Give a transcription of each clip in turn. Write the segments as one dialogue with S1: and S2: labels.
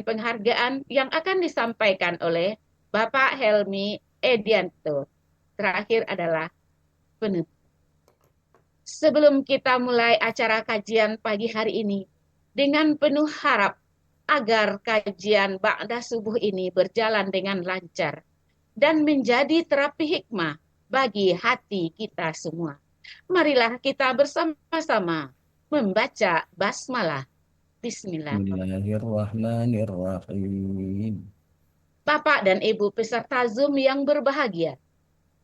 S1: penghargaan yang akan disampaikan oleh Bapak Helmi Edianto. Terakhir adalah penutup. Sebelum kita mulai acara kajian pagi hari ini, dengan penuh harap agar kajian Ba'da Subuh ini berjalan dengan lancar dan menjadi terapi hikmah bagi hati kita semua. Marilah kita bersama-sama membaca basmalah. Bismillahirrahmanirrahim.
S2: Bismillahirrahmanirrahim.
S1: Bapak dan Ibu peserta Zoom yang berbahagia,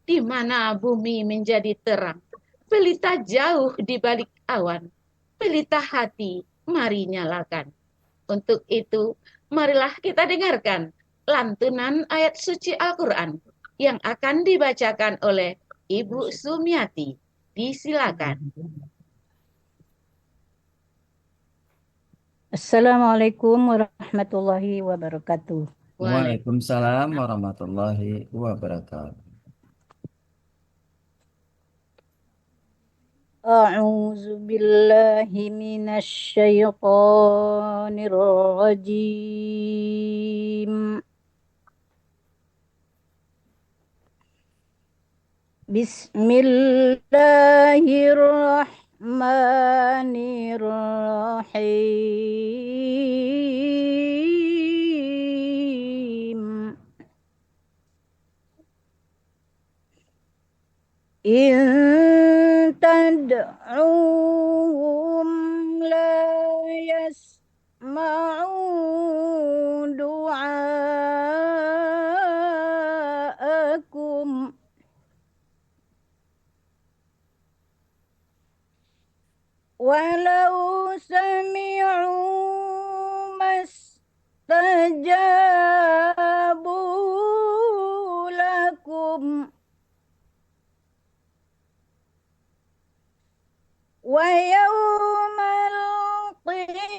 S1: di mana bumi menjadi terang, pelita jauh di balik awan, pelita hati mari nyalakan. Untuk itu, marilah kita dengarkan lantunan ayat suci Al-Quran yang akan dibacakan oleh Ibu Sumiati. Disilakan.
S3: Assalamualaikum warahmatullahi wabarakatuh.
S2: Waalaikumsalam warahmatullahi wabarakatuh.
S3: A'udzu billahi minasy syaithanir rajim. Bismillahirrahmanirrahim. إن تدعوهم لا يسمعوا دعاءكم ولو سمعوا ما استجابوا لكم ويوم القيامة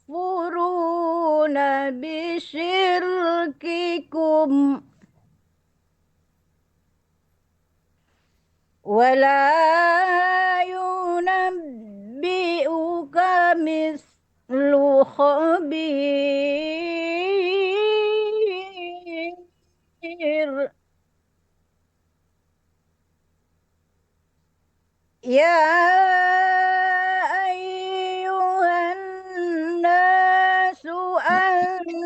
S3: يكفرون بشرككم ولا ينبئك مثل خبير يا أيها الناس أنتم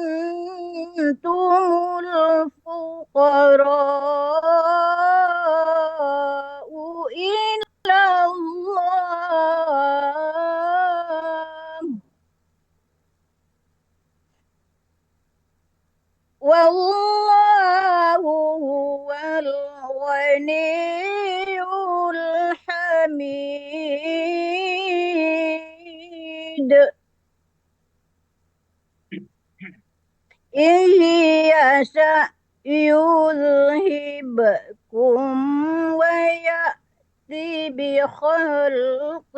S3: الفقراء إلى الله والله هو الغني الحميد إن يشأ يذهبكم ويأتي بخلق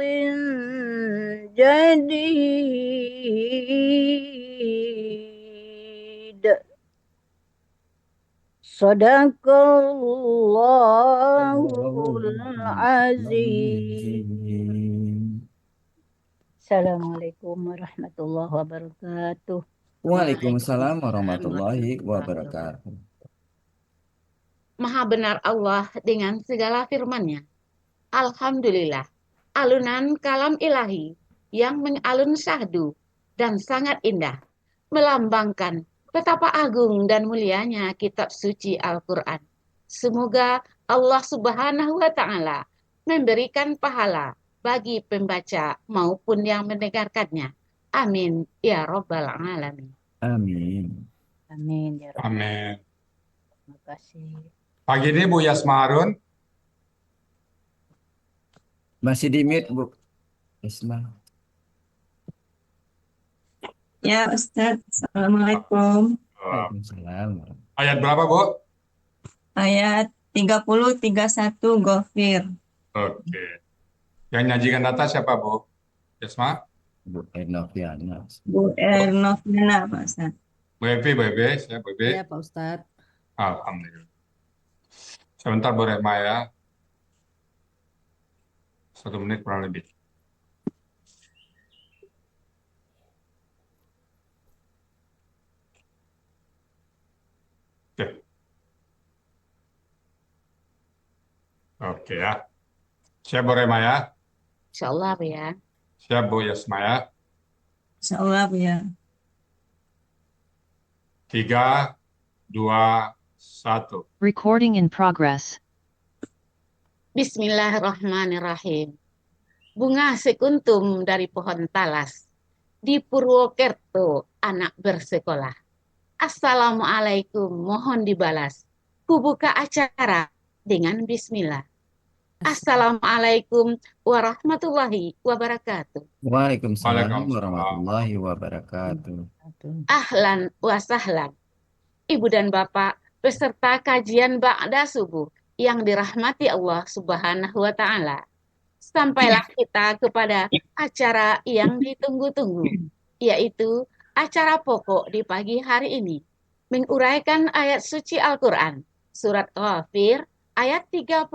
S3: جديد Sadaqallahul azim. Assalamualaikum warahmatullahi wabarakatuh.
S2: Waalaikumsalam
S1: Waalaikumsalam
S2: warahmatullahi
S1: warahmatullahi wabarakatuh.
S2: wabarakatuh.
S1: Maha benar Allah dengan segala firman-Nya. Alhamdulillah, alunan kalam ilahi yang mengalun syahdu dan sangat indah, melambangkan betapa agung dan mulianya kitab suci Al-Quran. Semoga Allah Subhanahu wa Ta'ala memberikan pahala bagi pembaca maupun yang mendengarkannya. Amin ya Rabbal 'Alamin.
S2: Amin.
S3: Amin ya Rabbal
S4: Amin.
S3: Terima kasih.
S4: Pagi ini Bu Yasma Harun.
S2: Masih di mute, Bu Isma.
S5: Ya Ustadz, Assalamualaikum.
S2: Waalaikumsalam.
S4: Ayat berapa Bu?
S5: Ayat 30-31 Ghafir.
S4: Oke. Yang nyajikan data siapa Bu? Yasma?
S2: Bu Enoviana.
S5: Bu Ernovina Pak Ustadz.
S4: Bu Evi, Bu Ebe, saya Bu Ebe.
S6: Iya, Pak Ustadz.
S4: Alhamdulillah. Sebentar Bu Rema ya. 1 menit kurang lebih. Oke ya. Siap Bu Rema ya?
S1: Insya Allah ya.
S4: Siap Bu Yasma ya?
S5: Insyaallah Bu ya.
S4: 3, 2, 1.
S6: Recording in progress.
S1: Bismillahirrahmanirrahim. Bunga sekuntum dari pohon talas. Di Purwokerto anak bersekolah. Assalamualaikum, mohon dibalas. Ku buka acara dengan bismillah. Assalamualaikum warahmatullahi wabarakatuh.
S2: Waalaikumsalam
S4: Waalaikumsalam.
S2: warahmatullahi wabarakatuh.
S3: Aduh.
S1: Ahlan wa sahlan. Ibu dan Bapak peserta kajian Ba'da Subuh yang dirahmati Allah Subhanahu wa Ta'ala. Sampailah kita kepada acara yang ditunggu-tunggu, yaitu acara pokok di pagi hari ini, menguraikan ayat suci Al-Quran, surat Ghafir ayat 30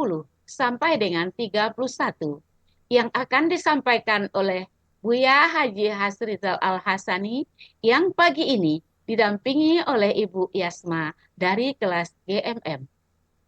S1: sampai dengan 31, yang akan disampaikan oleh Buya Haji Hasrizal Al-Hasani yang pagi ini didampingi oleh Ibu Yasma dari kelas GMM.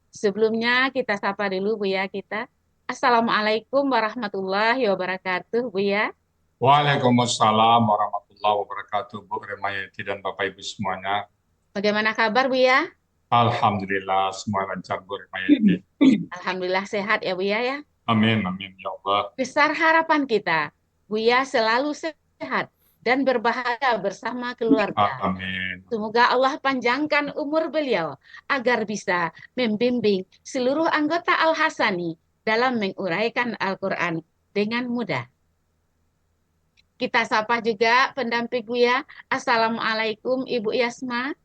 S1: Sebelumnya kita sapa dulu Buya kita. Assalamualaikum warahmatullahi wabarakatuh, Buya.
S4: Waalaikumsalam warahmatullahi wabarakatuh, Bu Remayati dan Bapak Ibu semuanya.
S1: Bagaimana kabar, Buya?
S4: Alhamdulillah semua lancar Bu Remayati.
S1: Alhamdulillah sehat ya, Buya ya.
S4: Amin, amin ya Allah.
S1: Besar harapan kita, Buya selalu sehat dan berbahagia bersama keluarga.
S4: Amin.
S1: Semoga Allah panjangkan umur beliau agar bisa membimbing seluruh anggota Al-Hasani dalam menguraikan Al-Quran dengan mudah. Kita sapa juga pendamping Buya. Assalamualaikum Ibu Yasma.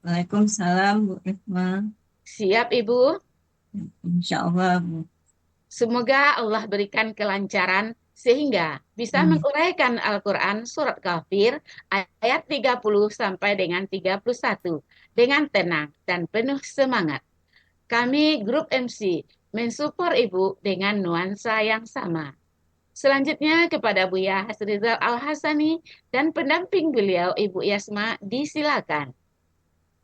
S5: Waalaikumsalam Bu Risma.
S1: Siap Ibu?
S5: Insyaallah Bu.
S1: Semoga Allah berikan kelancaran sehingga bisa menguraikan Al-Quran surat Ghafir ayat 30 sampai dengan 31 dengan tenang dan penuh semangat. Kami grup MC mensupport Ibu dengan nuansa yang sama. Selanjutnya kepada Buya Hasrizal Al-Hasani dan pendamping beliau Ibu Yasma disilakan.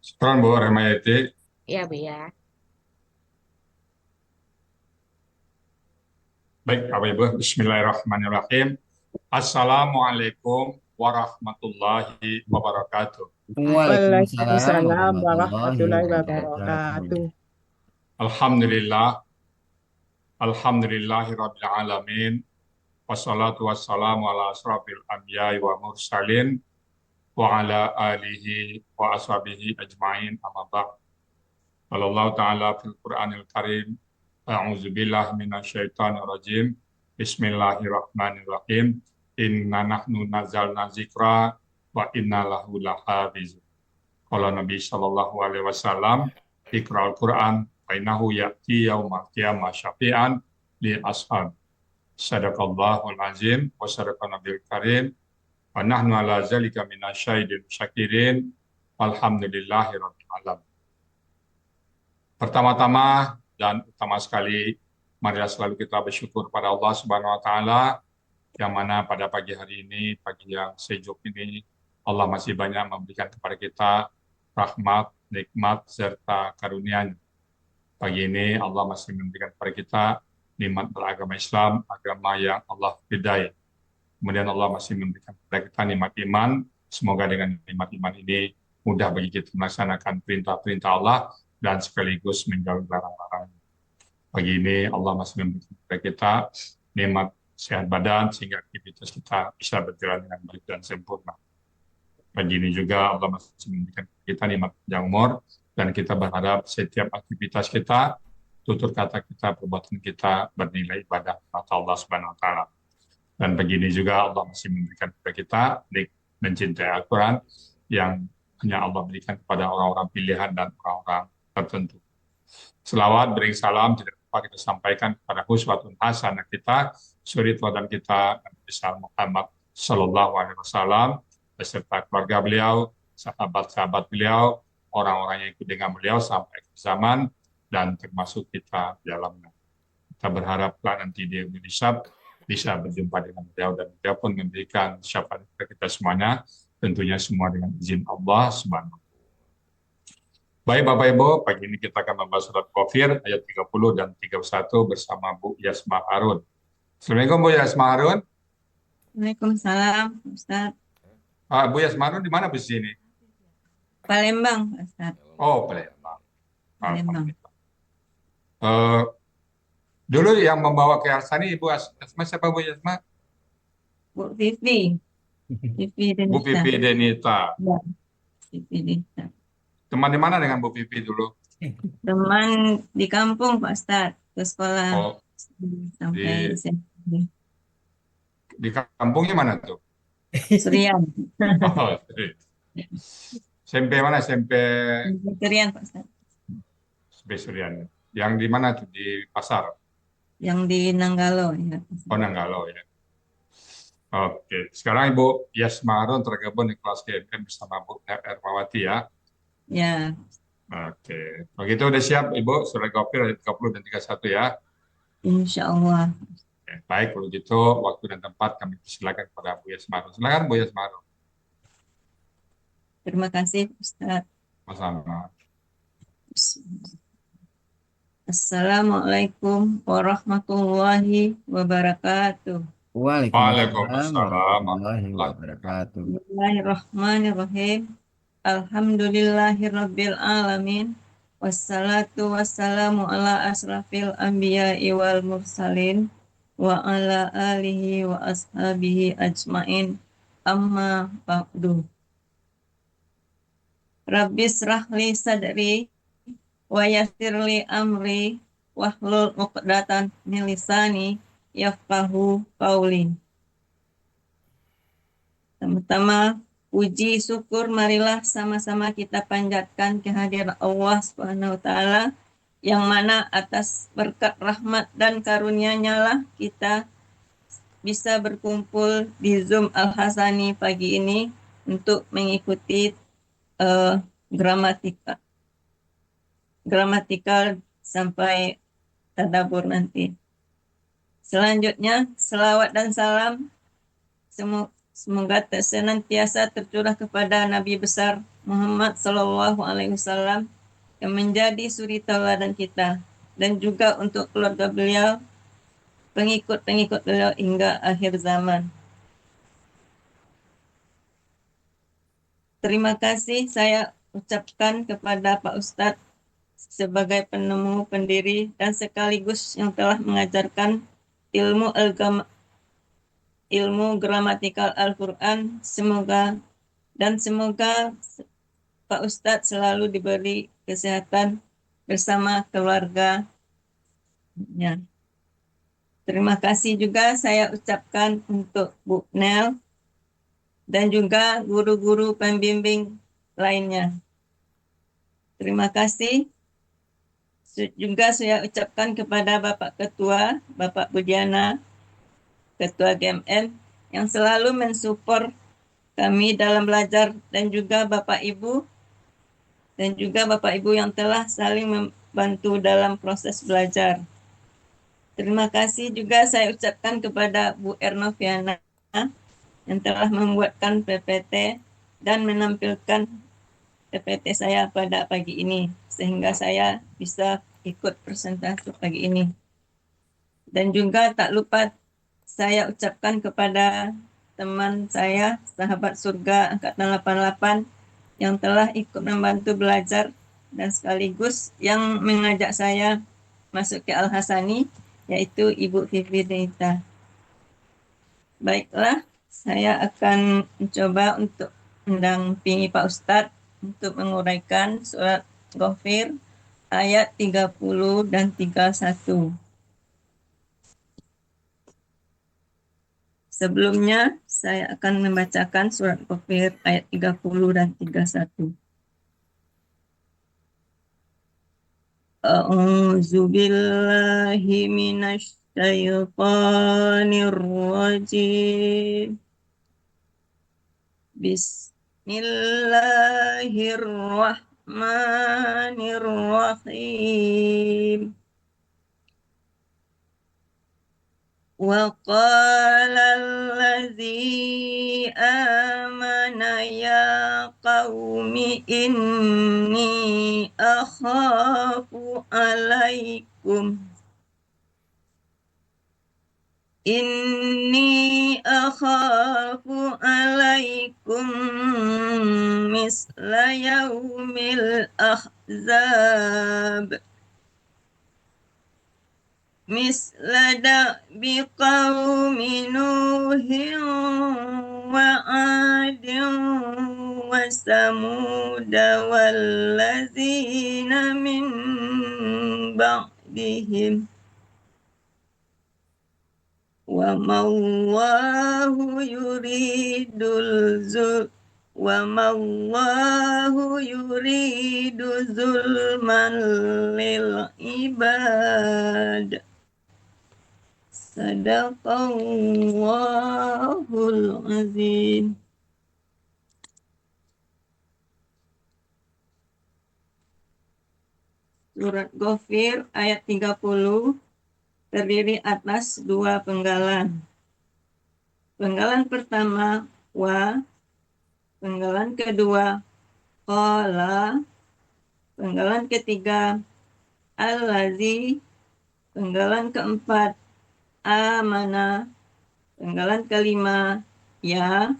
S4: Syukran Bu Remayati.
S1: Ya Buya.
S4: Baik Bapak Ibu, Bismillahirrahmanirrahim. Assalamualaikum warahmatullahi wabarakatuh.
S2: Waalaikumsalam
S7: warahmatullahi wabarakatuh.
S4: Alhamdulillah. Alhamdulillahirabbil alamin. Wassalatu wassalamu ala asrafil anbiya'i wa mursalin wa ala alihi wa ashabihi ajmain amma ba'd. Allah Ta'ala fil Qur'anil Karim. A'udzu billahi minasyaitonir rajim. Bismillahirrahmanirrahim. Inna nahnu nazzalna dzikra wa inna lahu lahafizun. Qala Nabi sallallahu alaihi wasallam, Iqra'ul Qur'an fa innahu ya'ti yaumal qiyamah syafi'an li ashab. Sadaqallahul azim wa sadaqa nabiyul karim wa nahnu ala zalika minasyahidin syakirin. Alhamdulillahirabbil alamin. Pertama-tama dan utama sekali, marilah selalu kita bersyukur pada Allah Subhanahu wa Ta'ala, yang mana pada pagi hari ini, pagi yang sejuk ini, Allah masih banyak memberikan kepada kita rahmat, nikmat, serta karunia-Nya. Pagi ini Allah masih memberikan kepada kita nikmat beragama Islam, agama yang Allah ridai. Kemudian Allah masih memberikan kepada kita nikmat iman. Semoga dengan nikmat iman ini mudah bagi kita melaksanakan perintah-perintah Allah dan sekaligus menjauhi larang-larang. Pagi ini Allah masih memberikan kepada kita nikmat sehat badan sehingga aktivitas kita bisa berjalan dengan baik dan sempurna. Pagi ini juga Allah masih memberikan kepada kita nikmat panjang umur dan kita berharap setiap aktivitas kita, tutur kata kita, perbuatan kita bernilai ibadah mata Allah Subhanahu wa Ta'ala. Dan pagi ini juga Allah masih memberikan kepada kita mencintai Al-Quran yang hanya Allah berikan kepada orang-orang pilihan dan orang-orang tertentu. Selawat beri salam tidak lupa kita sampaikan kepada uswatun hasanah kita, suri teladan kita Nabi besar Muhammad sallallahu alaihi wasallam beserta keluarga beliau, sahabat-sahabat beliau, orang-orang yang ikut dengan beliau sampai akhir zaman dan termasuk kita di dalamnya. Kita berharap nanti di Indonesia bisa berjumpa dengan beliau dan beliau pun memberikan syafaat kepada kita semuanya, tentunya semua dengan izin Allah Subhanahu. Baik Bapak Ibu, pagi ini kita akan membahas surat Ghafir ayat 30 dan 31 bersama Bu Yasma Harun. Assalamualaikum Bu Yasma Harun.
S5: Waalaikumsalam, Ustaz.
S4: Bu Yasma Harun di mana Bu sini?
S5: Palembang, Ustaz.
S4: Oh, Palembang.
S5: Palembang.
S4: Alhamdulillah. Dulu yang membawa ke Arsani Ibu Yasma siapa Bu Yasma?
S5: Bu Vivi. Vivi
S4: Bu
S5: Denita.
S4: Pipi Denita.
S5: Ya, Vivi Denita.
S4: Teman di mana dengan Bu Pipi dulu?
S5: Teman di kampung, Pak Ustaz. Ke sekolah
S4: Oh,
S5: sampai
S4: di
S5: SMP.
S4: di kampungnya mana tuh?
S5: Surian.
S4: Oh, SMP mana? SMP
S5: Surian, Pak Ustaz.
S4: Besurian. Yang di mana tuh? Di pasar.
S5: Yang di Nanggalo. Ya.
S4: Oh, Nanggalo ya. Oke, sekarang Ibu Yasma Harun tergabung di kelas GMM bersama Bu Ermawati ya.
S5: Ya,
S4: Oke, begitu udah siap Ibu, surat Ghafir ayat 30 dan 31 ya.
S5: insya Allah.
S4: Oke, baik, kalau gitu waktu dan tempat kami persilakan kepada Bu Yasma Harun. Silakan Bu Yasma Harun.
S5: Terima kasih, Ustaz.
S4: Sama-sama.
S5: Assalamualaikum warahmatullahi wabarakatuh.
S2: Waalaikumsalam
S4: Waalaikumsalam
S2: warahmatullahi
S4: warahmatullahi
S2: wabarakatuh.
S5: Bismillahirrahmanirrahim. Alhamdulillahirabbil alamin. Wassalatu wassalamu ala asrafil anbiya'i wal mursalin wa ala alihi wa ashabihi ajmain. Amma ba'du. Rabbis rahli sadri wa yassirli amri wahlul 'uqdatan min lisani yafqahu qauli. Pertama, puji syukur marilah sama-sama kita panjatkan kehadiran Allah Subhanahu wa taala yang mana atas berkat rahmat dan karunia-Nya lah kita bisa berkumpul di Zoom Al-Hasani pagi ini untuk mengikuti gramatikal sampai tadabbur nanti. Selanjutnya, selawat dan salam semoga senantiasa tercurah kepada Nabi besar Muhammad Sallallahu Alaihi Wasallam yang menjadi suri tauladan kita, dan juga untuk keluarga beliau, pengikut-pengikut beliau hingga akhir zaman. Terima kasih saya ucapkan kepada Pak Ustadz sebagai penemu, pendiri, dan sekaligus yang telah mengajarkan ilmu gramatikal Al-Quran. Semoga Pak Ustadz selalu diberi kesehatan bersama keluarganya. Terima kasih juga saya ucapkan untuk Bu Nel dan juga guru-guru pembimbing lainnya. Terima kasih. Juga saya ucapkan kepada Bapak Ketua, Bapak Budiana, Ketua GMM, yang selalu mensupport kami dalam belajar, dan juga Bapak Ibu yang telah saling membantu dalam proses belajar. Terima kasih juga saya ucapkan kepada Bu Ernoviana yang telah membuatkan PPT dan menampilkan PPT saya pada pagi ini, sehingga saya bisa ikut presentasi pagi ini. Dan juga tak lupa saya ucapkan kepada teman saya, sahabat surga Angkatan 88, yang telah ikut membantu belajar dan sekaligus yang mengajak saya masuk ke Al-Hasani, yaitu Ibu Vivi Denita. Baiklah, saya akan mencoba untuk mendampingi Pak Ustadz untuk menguraikan surat Ghafir ayat 30 dan 31. Sebelumnya, saya akan membacakan surat Ghafir ayat 30 dan 31. A'udzu billahi minasy syaithanir rajim. Bismillahirrahmanirrahim. وقال الذي آمن يا قوم إني أخاف عليكم مثل يوم الأحزاب مثل دأب قوم نوح وعاد وثمود والذين من بعدهم وما الله يريد ظلما للعباد. Sadaqallahul azim. Surat Ghafir ayat 30 terdiri atas 2 penggalan. Penggalan pertama wa, penggalan kedua qala, penggalan ketiga allazi, penggalan keempat amana, penggalan kelima ya,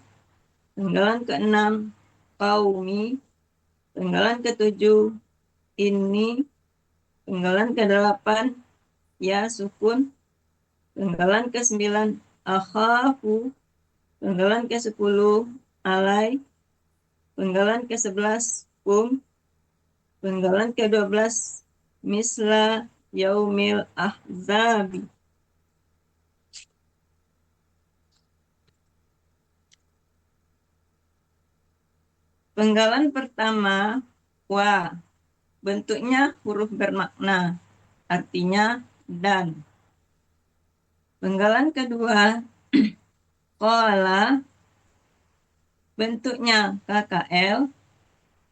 S5: penggalan keenam qaumi, penggalan ketujuh ini, penggalan ke-8 ya sukun, penggalan ke-9 akhafu, penggalan ke-10 alai, penggalan ke-11 penggalan ke-12 misla yaumil ahzabi. Penggalan pertama wa, bentuknya huruf bermakna, artinya dan. Penggalan kedua qala, bentuknya KKL,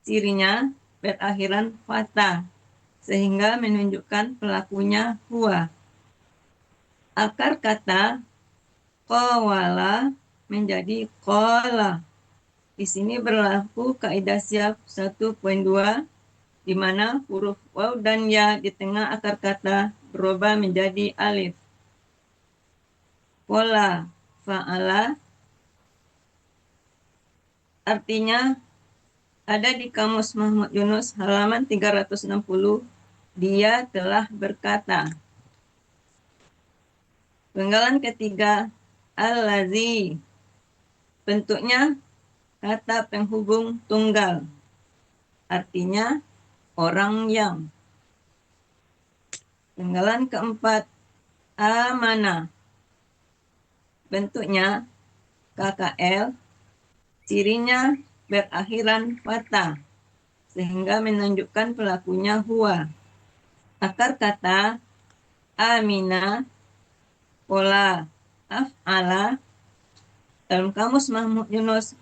S5: cirinya berakhiran fathah sehingga menunjukkan pelakunya huwa. Akar kata qawala menjadi qala. Di sini berlaku kaidah siap 1.2 di mana huruf waw dan ya di tengah akar kata berubah menjadi alif. Qala fa'ala artinya ada di Kamus Muhammad Yunus halaman 360, dia telah berkata. Penggalan ketiga allazi, bentuknya kata penghubung tunggal, artinya orang yang. Penggalan keempat amana, bentuknya KKL, cirinya berakhiran fathah sehingga menunjukkan pelakunya huwa. Akar kata amina, pola af'ala dalam Kamus Mahmud Yunus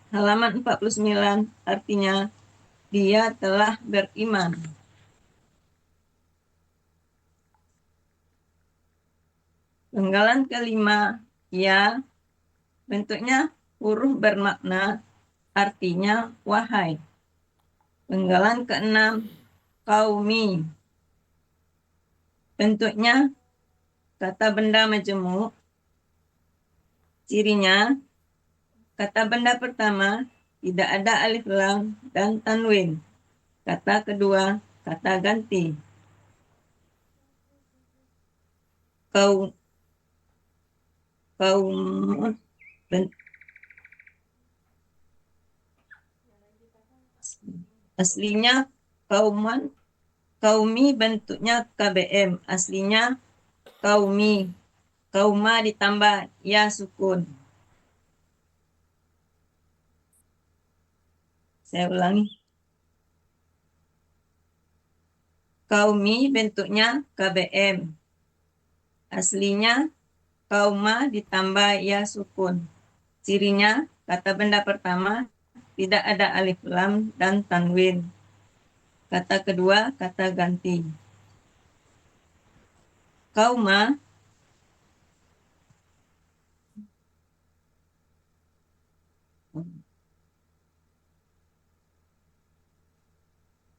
S5: halaman 49 artinya dia telah beriman. Penggalan kelima ya, bentuknya huruf bermakna, artinya wahai. Penggalan keenam qaumi, bentuknya kata benda majemuk, cirinya kata benda pertama tidak ada alif lam dan tanwin. Kata kedua kata ganti. Kaum aslinya kaumi bentuknya KBM, aslinya kaumi, kauma ditambah ya sukun. Saya ulangi. Kaumi bentuknya KBM, aslinya kauma ditambah ya sukun. Cirinya kata benda pertama tidak ada alif lam dan tanwin. Kata kedua kata ganti. Kauma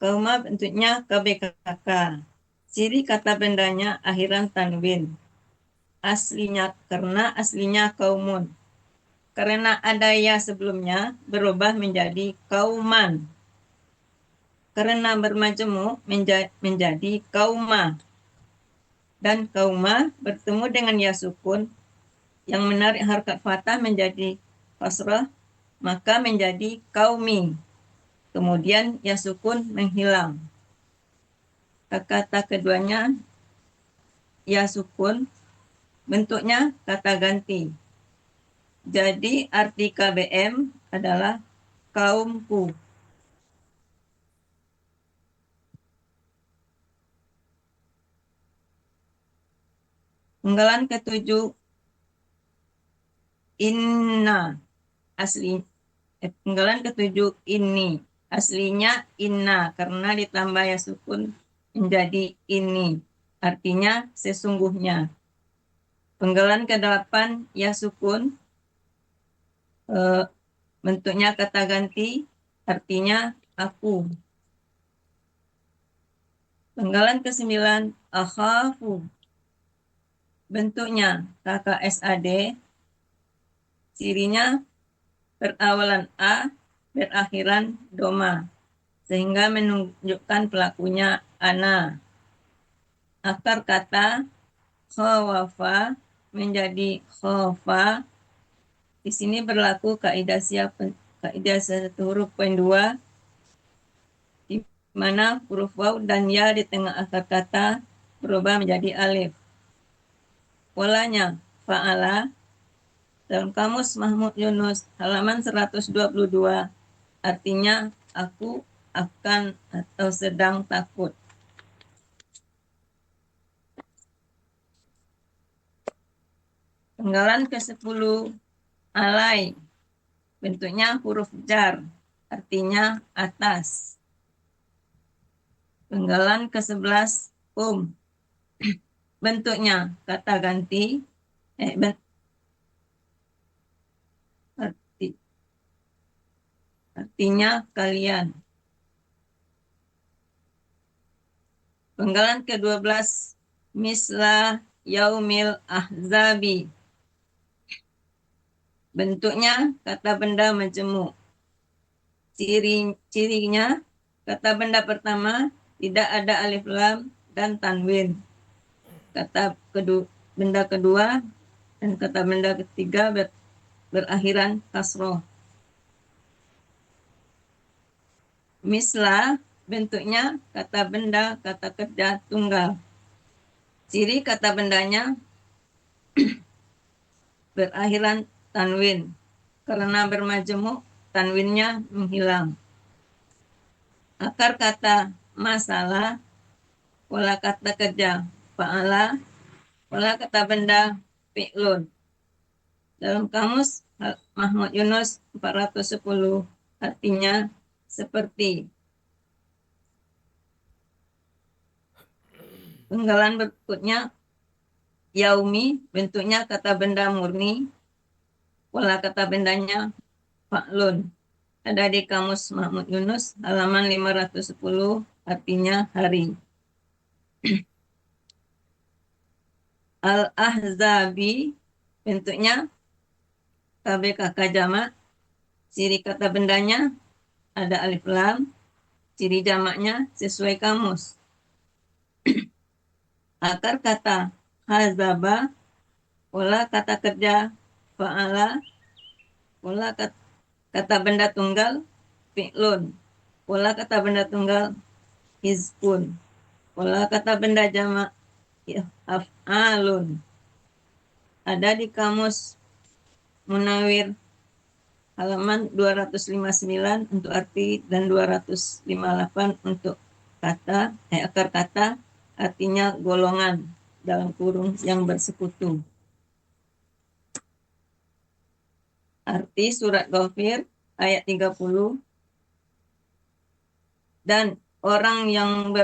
S5: Kauma bentuknya KBKK. Ciri kata bendanya akhiran tanwin. Karena aslinya kaumun. Karena ada ya sebelumnya berubah menjadi kauman. Karena bermajemuk menjadi kauma. Dan kauma bertemu dengan ya sukun yang menarik harkat fathah menjadi kasrah, maka menjadi kaumi. Kemudian ya sukun menghilang. Kata keduanya ya sukun, bentuknya kata ganti. Jadi arti KBM adalah kaumku. Penggalan ketujuh inna penggalan ketujuh ini aslinya inna karena ditambah ya sukun menjadi ini, artinya sesungguhnya. Penggalan ke-8 ya sukun, bentuknya kata ganti, artinya aku. Penggalan ke-9 akhafu, bentuknya KKSAD, cirinya berawalan A, berakhiran doma, sehingga menunjukkan pelakunya ana. Akar kata khawafa menjadi khofa. Di sini berlaku kaidah satu huruf poin 2, di mana huruf waw dan ya di tengah akar kata berubah menjadi alif. Polanya fa'ala dalam kamus Mahmud Yunus halaman 122, artinya aku akan atau sedang takut. Penggalan ke-10 alai, bentuknya huruf jar, artinya atas. Penggalan ke-11 bentuknya kata ganti, artinya kalian. Penggalan ke-12 misla yaumil ahzabi, bentuknya kata benda majemuk. Cirinya kata benda pertama tidak ada alif lam dan tanwin. Kata benda kedua dan kata benda ketiga berakhiran kasroh. Misla bentuknya kata benda kata kerja tunggal. Ciri kata bendanya berakhiran tanwin. Karena bermajemuk, tanwinnya menghilang. Akar kata masalah, pola kata kerja fa'ala, pola kata benda fi'lun. Dalam kamus Mahmud Yunus 410, artinya seperti. Penggalan berikutnya yaumi, bentuknya kata benda murni, pola kata bendanya fa'lun. Ada di kamus Mahmud Yunus halaman 510, artinya hari. Al-ahzabi, bentuknya KBKK jamak, ciri kata bendanya ada alif lam, ciri jamaknya sesuai kamus. Akar kata hazaba, pola kata kerja fa'ala, pola kata benda tunggal fi'lun, pola kata benda tunggal hizbun, pola kata benda jamak af'alun. Ada di kamus Munawir halaman 259 untuk arti dan 258 untuk kata akar kata, artinya golongan dalam kurung yang bersekutu. Arti surat Ghafir ayat 30, dan orang yang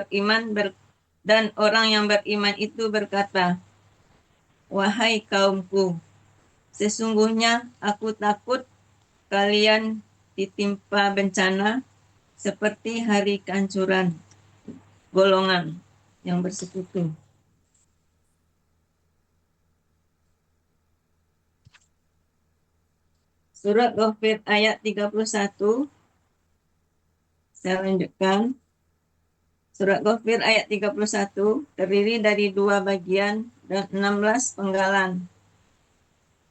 S5: beriman itu berkata, wahai kaumku, sesungguhnya aku takut kalian ditimpa bencana seperti hari kehancuran golongan yang bersekutu. Surat Ghafir ayat 31, saya lanjutkan. Surat Ghafir ayat 31 terdiri dari 2 bagian dan 16 penggalan.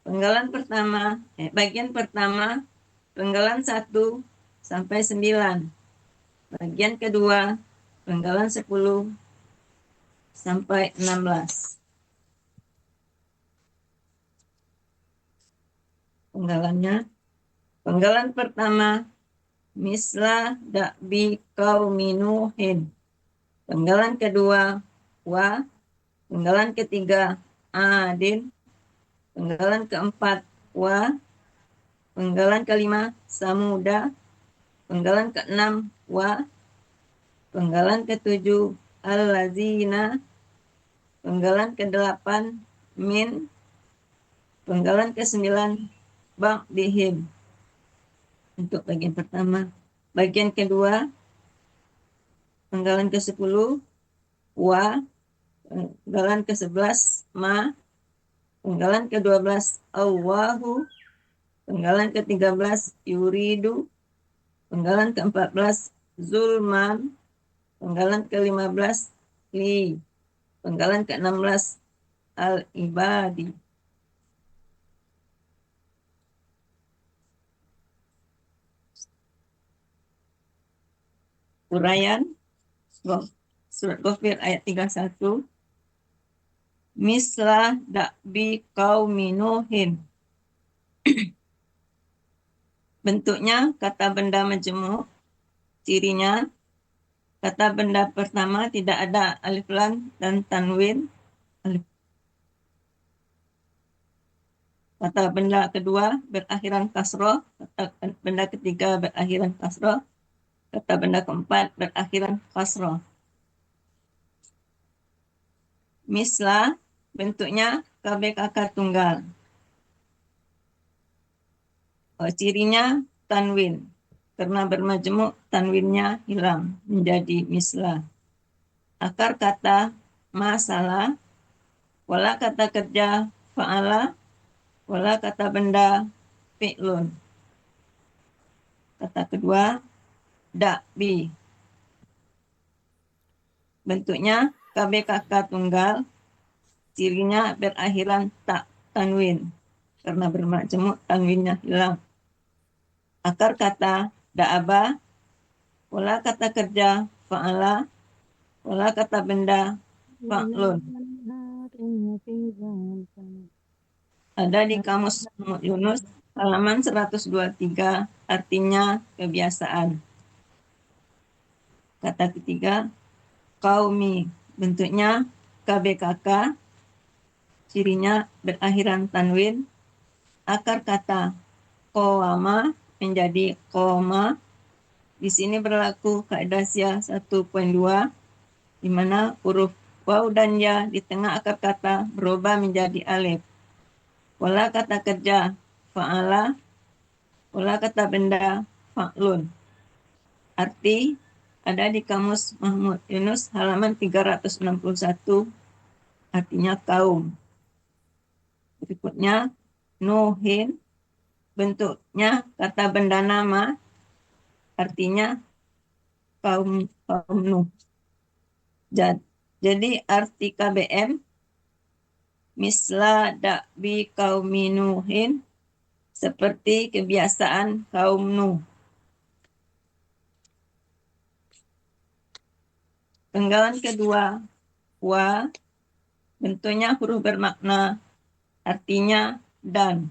S5: Bagian pertama, penggalan 1 sampai 9. Bagian kedua, penggalan 10 sampai 16. Penggalannya, penggalan pertama, misla da'bi qaumi Nuhin. Penggalan kedua, wa. Penggalan ketiga, adin. Penggalan keempat, wa. Penggalan kelima, samuda. Penggalan keenam, wa. Penggalan ketujuh, al-lazina. Penggalan kedelapan, min. Penggalan ke-9, ba'dihim. Untuk bagian pertama. Bagian kedua, penggalan ke-10, wa. Penggalan ke-11, ma. Penggalan ke-12, Allahu. Penggalan ke-13, yuridu. Penggalan ke-14, zulman. Penggalan ke-15, li. Penggalan ke-16, al-ibadi. Uraian Surat Ghafir ayat 31. Mislah da'bi qaumi Nuhin. Bentuknya kata benda majemuk. Cirinya, kata benda pertama tidak ada alif lam dan tanwin. Kata benda kedua berakhiran kasroh. Kata benda ketiga berakhiran kasroh. Kata benda keempat berakhiran kasroh. Mislah bentuknya KBKK tunggal. Cirinya tanwin. Karena bermajemuk, tanwinnya hilang menjadi mislah. Akar kata masalah, wala kata kerja fa'ala, wala kata benda fi'lun. Kata kedua, da'bi. Bentuknya KBKK tunggal, cirinya berakhiran tak tanwin. Karena bermajemuk, tanwinnya hilang. Akar kata da'aba, wala kata kerja fa'ala, wala kata benda fa'lun. Ada di Kamus Yunus halaman 123, artinya kebiasaan. Kata ketiga, qaumi, bentuknya KBKK, cirinya berakhiran tanwin. Akar kata qawama menjadi qoma. Di sini berlaku kaidah Syiah 1.2, di mana huruf waw dan ya di tengah akar kata berubah menjadi alif. Wala kata kerja fa'ala, wala kata benda fa'lun. Arti ada di Kamus Mahmud Yunus halaman 361, artinya kaum. Berikutnya, Nuhin, bentuknya kata benda nama, artinya kaum Nuh. Jadi arti KBM, misla da'bi qaumi Nuhin, seperti kebiasaan kaum Nuh. Penggalan kedua, wa, bentuknya huruf bermakna, artinya dan.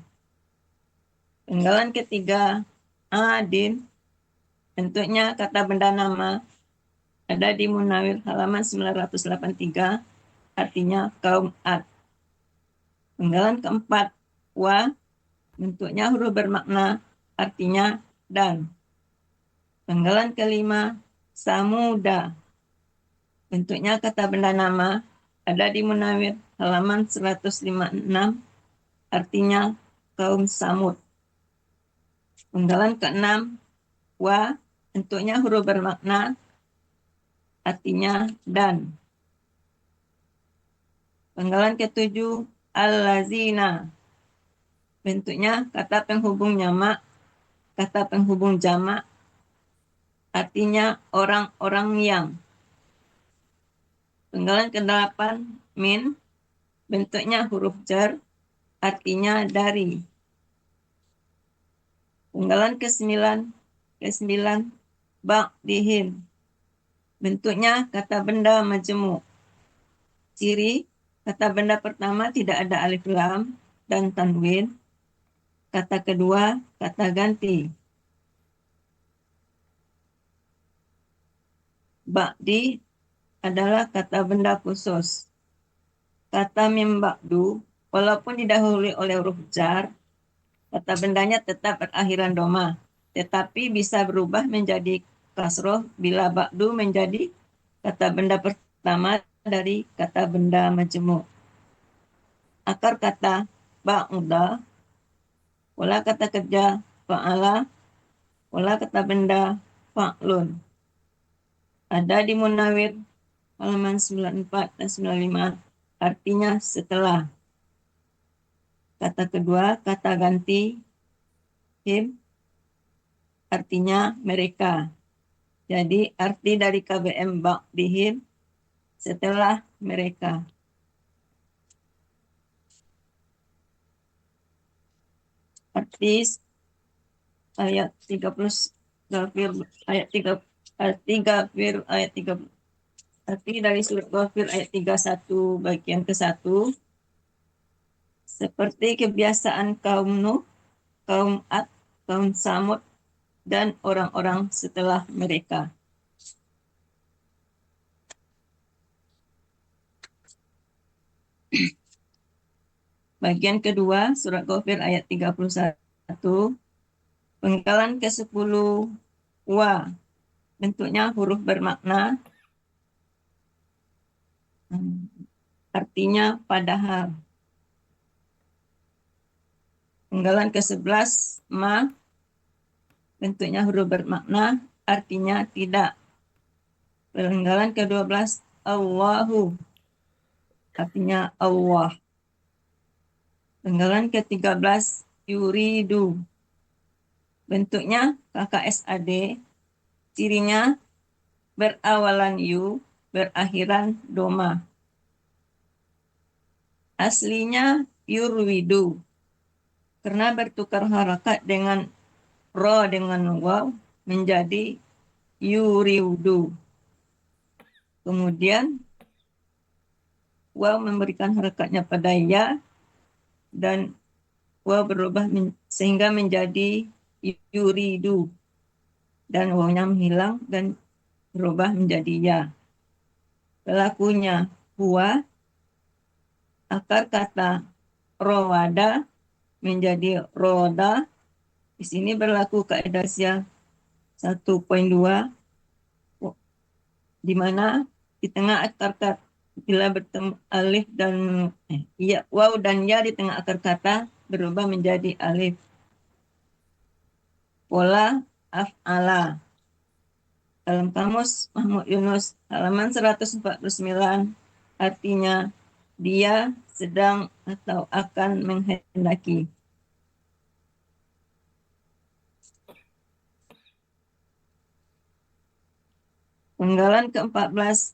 S5: Penggalan ketiga, adin, bentuknya kata benda nama, ada di Munawir halaman 983, artinya kaum Ad. Penggalan keempat, wa, bentuknya huruf bermakna, artinya dan. Penggalan kelima, samuda, bentuknya kata benda nama, ada di Munawir halaman 156, artinya kaum Samud. Penggalan keenam, wa, bentuknya huruf bermakna, artinya dan. Penggalan ketujuh, allazina. Bentuknya kata penghubung jamak, kata penghubung jamak, artinya orang-orang yang. Penggalan ke-8, min. Bentuknya huruf jar, artinya dari. Penggalan ke-9, ba'dihim. Bentuknya kata benda majemuk. Ciri kata benda pertama tidak ada alif lam dan tanwin. Kata kedua kata ganti. Ba'di adalah kata benda khusus. Kata mim ba'du walaupun didahului oleh huruf jar, kata bendanya tetap berakhiran doma, tetapi bisa berubah menjadi kasroh bila ba'du menjadi kata benda pertama dari kata benda majemuk. Akar kata ba'uda, pola kata kerja fa'ala, pola kata benda fa'lun. Ada di Munawir halaman 94 dan 95, artinya setelah. Kata kedua, kata ganti him, artinya mereka. Jadi arti dari KBM ba'dihim setelah mereka. Artis ayat 30 Ghafir ayat 3 ayat 3, arti dari surat Ghafir ayat 31 bagian ke-1. Seperti kebiasaan kaum Nuh, kaum Ad, kaum Samud, dan orang-orang setelah mereka. Bagian kedua, surat Ghafir ayat 31, penggalan ke-10, wa. Bentuknya huruf bermakna, artinya padahal. Penggalan ke-11, ma. Bentuknya huruf bermakna, artinya tidak. Penggalan ke-12, Allahu. Artinya Allah. Penggalan ke-13, yuridu. Bentuknya KKSAD, cirinya berawalan yu, berakhiran doma. Aslinya yurwidu. Karena bertukar harakat dengan ro dengan waw menjadi yuridu. Kemudian waw memberikan harakatnya pada ya, dan waw berubah sehingga menjadi yuridu, dan wawnya menghilang dan berubah menjadi ya. Pelakunya huwa, akar kata rawada menjadi roda. Di sini berlaku kaidah Syah 1.2, di mana di tengah akar kata bila bertemu alif dan ya, waw dan ya di tengah akar kata berubah menjadi alif. Pola af'ala. Dalam kamus Mahmud Yunus halaman 149, artinya dia sedang atau akan menghendaki. Penggalan ke-14,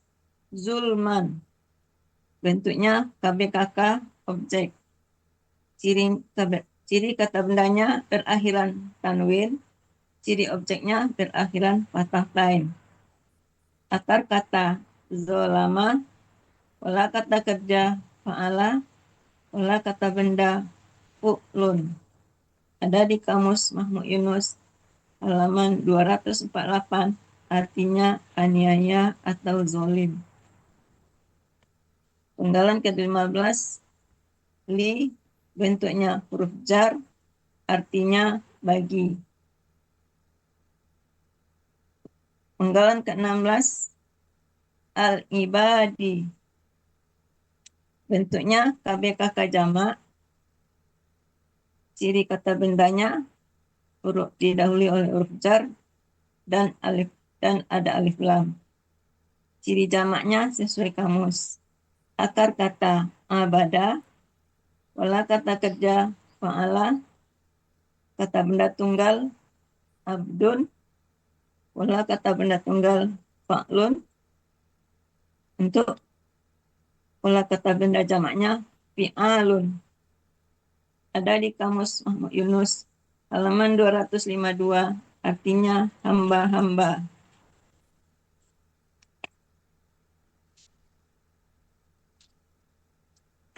S5: zulman. Bentuknya KBKK objek. Ciri kata bendanya berakhiran tanwin, ciri objeknya berakhiran fathah tain. Akar kata zolama, pola kata kerja fa'ala, pola kata benda fu'lun. Ada di kamus Mahmud Yunus halaman 248, artinya aniaya atau zolim. Penggalan ke-15, li, bentuknya huruf jar, artinya bagi. Penggalan ke-16, al-ibadi. Bentuknya KBKK jamak. Ciri kata bendanya huruf didahului oleh huruf jar, dan ada alif lam. Ciri jamaknya sesuai kamus. Akar kata abada, pola kata kerja fa'ala, kata benda tunggal abdun, pola kata benda tunggal fa'lun. Untuk pola kata benda jamaknya fi'alun. Ada di kamus Muhammad Yunus halaman 252, artinya hamba-hamba.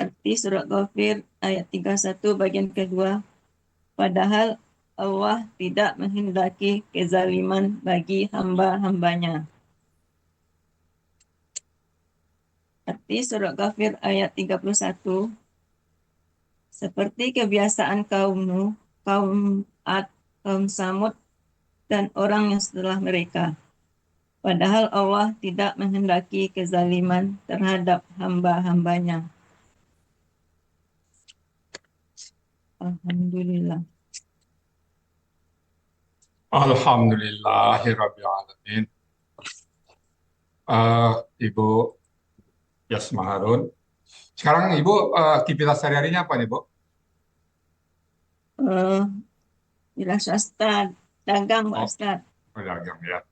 S5: Arti surat Ghafir ayat 31 bagian kedua. Padahal Allah tidak menghendaki kezaliman bagi hamba-hambanya. Arti surat Ghafir ayat 31. Seperti kebiasaan kaum Nuh, kaum Ad, kaum Samud, dan orang yang setelah mereka. Padahal Allah tidak menghendaki kezaliman terhadap hamba-hambanya. Alhamdulillah.
S4: Alhamdulillahirabbil alamin. Ibu Yasma Harun. Sekarang Ibu aktivitas sehari-harinya apa nih, Bu?
S5: Bila swasta dagang, Pak Ustaz.
S4: Dagang ya.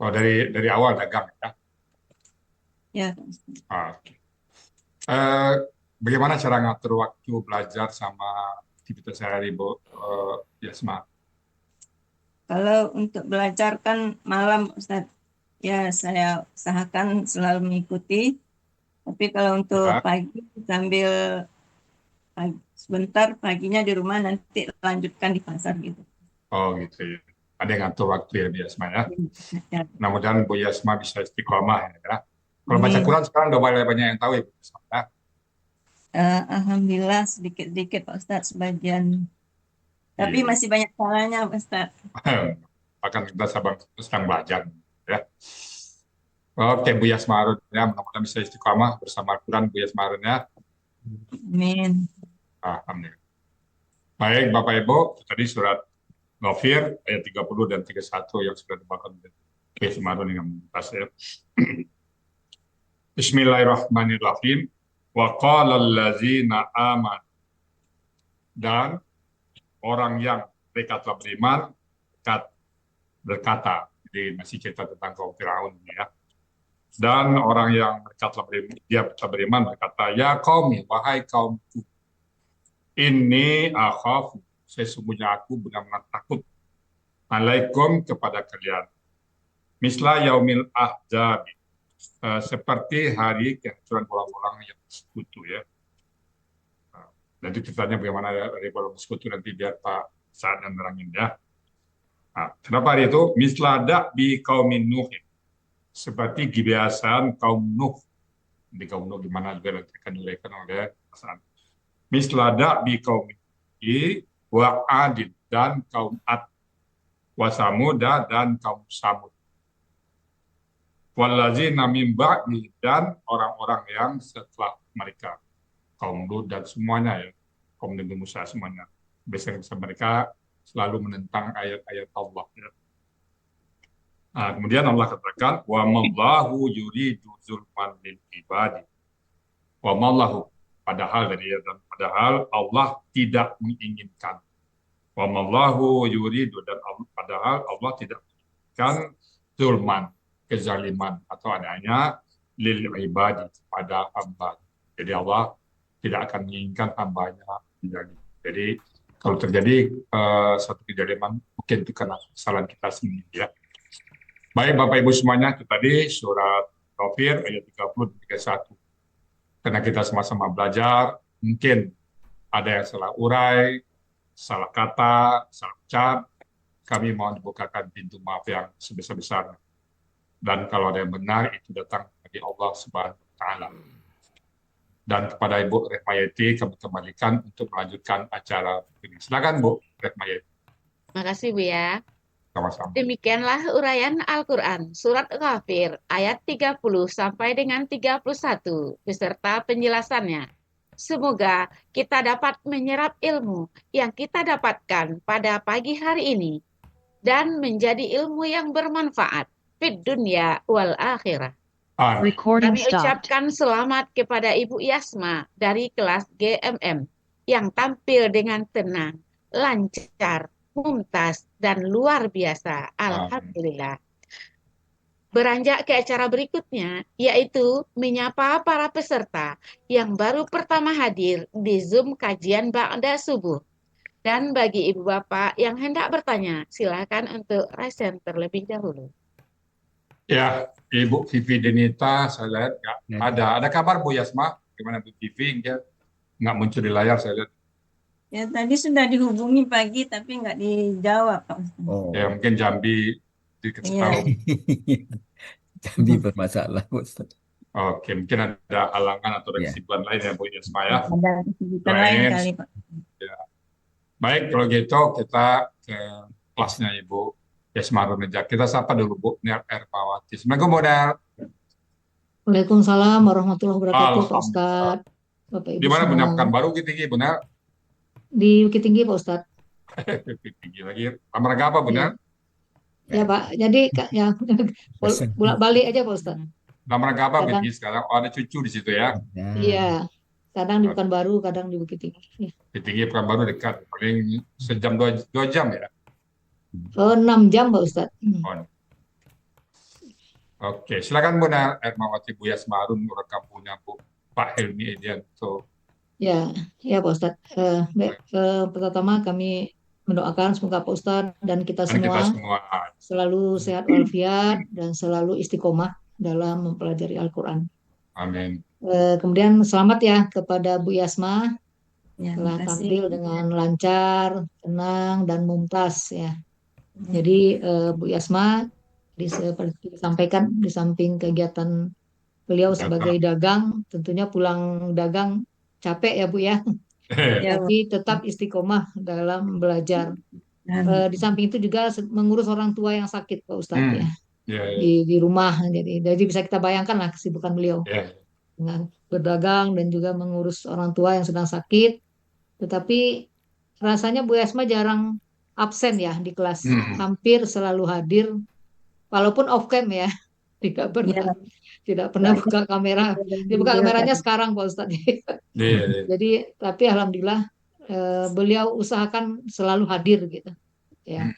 S4: Oh, dari awal dagang ya.
S5: Ya, Pak Ustaz.
S4: Oke. Bagaimana cara ngatur waktu belajar sama aktivitas sehari-hari, Bu Yasma?
S5: Kalau untuk belajar kan malam, Ustaz. Ya, saya usahakan selalu mengikuti. Tapi kalau untuk pagi sambil sebentar paginya di rumah, nanti lanjutkan di pasar gitu.
S4: Oh gitu ya. Ada yang ngatur waktu ya, Bu Yasma ya.
S5: Ya.
S4: Mudah-mudahan Bu Yasma bisa istiqomah ya. Kalau baca Quran sekarang udah banyak yang tahu ya, Bu Yasma ya.
S5: Alhamdulillah sedikit-sedikit Pak Ustaz sebagian. Tapi masih banyak salahnya Pak Ustaz.
S4: Akan kita sedang belajar ya. Oke, Bu Yasma Harun ya, mudah-mudahan bisa istiqomah bersama Al-Quran Bu Yasma Harun ya.
S5: Amin.
S4: Alhamdulillah. Baik Bapak Ibu, tadi surat Ghafir ayat 30 dan 31 yang sudah dibacakan oleh Bu Yasma Harun yang mentas ya. Bismillahirrahmanirrahim. Wa qala allazina aman. Dan orang yang mereka telah beriman berkata, jadi masih cerita tentang kaum Firaun ya. Dan orang yang mereka telah beriman berkata, ya qaumi, wahai kaumku, inni akhafu, sesungguhnya aku benar-benar takut, alaikum kepada kalian, misla yaumil ahzab, seperti hari kehancuran orang-orang yang bersekutu ya. Nanti ceritanya bagaimana dari orang bersekutu nanti biar Pak Sa'ad yang nerangin ya. Kenapa hari itu? Misla da'bi qaumin Nuh, seperti kebiasaan kaum Nuh. Di kaum Nuh gimana juga akan diuraikan oleh Pak Sa'ad. Misla da'bi qaumin Nuh wa Adin, dan kaum Ad, wa Samuda, dan kaum Samud. Wallazina min ba'di, dan orang-orang yang setelah mereka, kaum Lut dan semuanya ya, kaum Nabi Musa semuanya. Biasanya mereka selalu menentang ayat-ayat Allah ya. Kemudian Allah katakan, wa mallahu yuridu zulman lil ibadi. Wa mallahu, padahal Allah tidak menginginkan. Wa mallahu yuridu, dan padahal Allah tidak menginginkan zulman, kezaliman, atau adanya lil ibadi, pada hamba. Jadi Allah tidak akan menginginkan hambanya menjadi. Jadi kalau terjadi satu kejadian mungkin itu karena kesalahan kita sendiri ya. Baik Bapak Ibu semuanya, itu tadi surat Ghafir ayat 30 dan 31. Karena kita sama-sama belajar, mungkin ada yang salah urai, salah kata, salah ucap, kami mohon dibukakan pintu maaf yang sebesar-besarnya. Dan kalau ada yang benar, itu datang dari Allah Subhanahu wa Ta'ala. Dan kepada Ibu Rehmayati kami kembalikan untuk melanjutkan acara ini. Silakan Bu Rehmayati.
S1: Terima kasih Bu ya.
S4: Sama-sama.
S1: Demikianlah uraian Al-Quran Surat Ghafir ayat 30 sampai dengan 31 beserta penjelasannya. Semoga kita dapat menyerap ilmu yang kita dapatkan pada pagi hari ini dan menjadi ilmu yang bermanfaat fid dunya wal akhirah.
S4: Amin.
S6: Recording
S1: Kami
S6: stopped.
S1: ucapkan selamat kepada Ibu Yasma dari kelas GMM yang tampil dengan tenang, lancar, mumtaz, dan luar biasa. Alhamdulillah. Beranjak ke acara berikutnya, yaitu menyapa para peserta yang baru pertama hadir di Zoom kajian Ba'da Subuh. Dan bagi ibu bapak yang hendak bertanya, silakan untuk raise hand terlebih dahulu.
S4: Ya, Ibu Vivi Denita, saya lihat
S2: Ya.
S4: ada kabar Bu Yasma? Gimana Bu Vivi? Dia nggak muncul di layar saya lihat.
S5: Ya, tadi sudah dihubungi pagi tapi nggak dijawab, Pak Ustaz.
S2: Oh,
S4: Ya, mungkin Jambi dikasih tahu.
S2: Jambi bermasalah, Ustaz.
S4: Oke, mungkin ada halangan atau ada
S2: Ya.
S4: kesibukan lain ya Bu Yasma ya.
S5: Ada kesibukan lain
S4: Baik.
S5: kali, Pak.
S4: Baik, kalau gitu kita ke kelasnya Ibu Yasma Runejak. Kita sapa dulu Bu Nel Ermawati. Assalamualaikum Bu Nel.
S8: Waalaikumsalam warahmatullahi wabarakatuh, Pak
S4: Alhamdulillah.
S8: Ustadz. Bapak Ibu
S4: Di mana Bu Nel?
S8: semua.
S4: Pekanbaru Bukit Tinggi Bu Nel?
S8: Di Bukit Tinggi, Pak Ustadz.
S4: Bukit Tinggi lagi. Lamaran apa Bu Nel?
S8: Ya, Pak. Jadi, ya, bolak-balik aja, Pak Ustadz.
S4: Lamaran apa Bukit
S8: Kadang,
S4: Tinggi sekarang? Oh, ada cucu di situ ya.
S2: Ya.
S8: iya. Kadang di Pekanbaru, kadang di Bukit Tinggi. Ya.
S4: Bukit Tinggi Pekanbaru dekat. Paling sejam dua jam ya.
S8: 6 jam, Pak Ustadz.
S4: Oh. Oke, silakan Bu Nel Ermawati Bu Yasma Harun rekam punya Bu Pak Helmi Edianto.
S8: Ya, ya, Pak Ustadz. Pertama kami mendoakan semoga Pak Ustadz dan kita
S4: Dan kita
S8: semua
S4: semua.
S8: selalu sehat walafiat dan selalu istiqomah dalam mempelajari Al-Quran.
S4: Amin.
S8: Kemudian selamat ya kepada Bu Yasma
S5: Ya,
S8: telah
S5: terima kasih.
S8: tampil dengan lancar, tenang, dan mumtaz ya. Jadi Bu Yasma seperti disampaikan di samping kegiatan beliau sebagai dagang, tentunya pulang dagang capek ya Bu ya,
S5: Ya,
S8: tapi tetap istiqomah dalam belajar.
S5: dan
S8: Di samping itu juga mengurus orang tua yang sakit Pak Ustadz ya
S4: Ya,
S8: di rumah. Jadi bisa kita bayangkan lah kesibukan beliau
S4: ya.
S8: dengan berdagang dan juga mengurus orang tua yang sedang sakit. Tetapi rasanya Bu Yasma jarang absen ya di kelas, hampir selalu hadir, walaupun off cam ya, tidak pernah buka kamera. Dia buka kameranya sekarang Pak Ustadz.
S4: Ya.
S8: Jadi tapi alhamdulillah beliau usahakan selalu hadir gitu ya.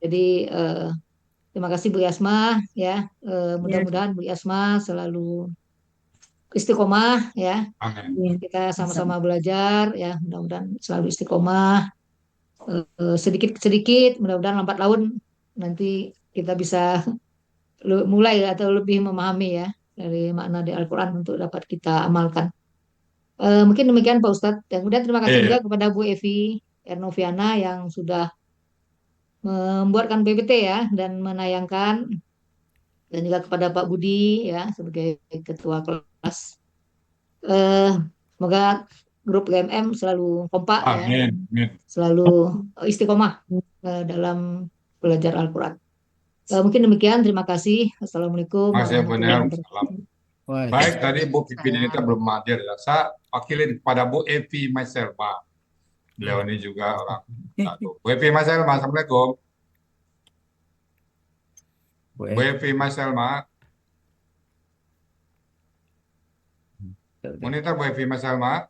S8: Jadi terima kasih Bu Yasma ya. Mudah-mudahan Bu Yasma selalu istiqomah ya.
S4: Amin.
S8: Kita sama-sama belajar ya. Mudah-mudahan selalu istiqomah. Sedikit-sedikit, mudah-mudahan lambat laun nanti kita bisa mulai atau lebih memahami ya dari makna di Al-Quran untuk dapat kita amalkan. Mungkin demikian Pak Ustadz. Dan kemudian terima kasih juga kepada Bu Evi Ernoviana yang sudah membuatkan PPT ya dan menayangkan, dan juga kepada Pak Budi ya sebagai ketua kelas. Semoga grup GMM selalu kompak ya, selalu istiqomah dalam belajar Al-Quran. Mungkin demikian, terima kasih. Assalamualaikum warahmatullahi wabarakatuh.
S4: Baik, tadi Bu Vivi Denita belum hadir ya. Saya wakilin kepada Bu Evi Maiselma. Beliau ini juga orang Bu Evi Maiselma, Assalamualaikum. Bu Evi Maiselma. Monitor Bu Evi Maiselma.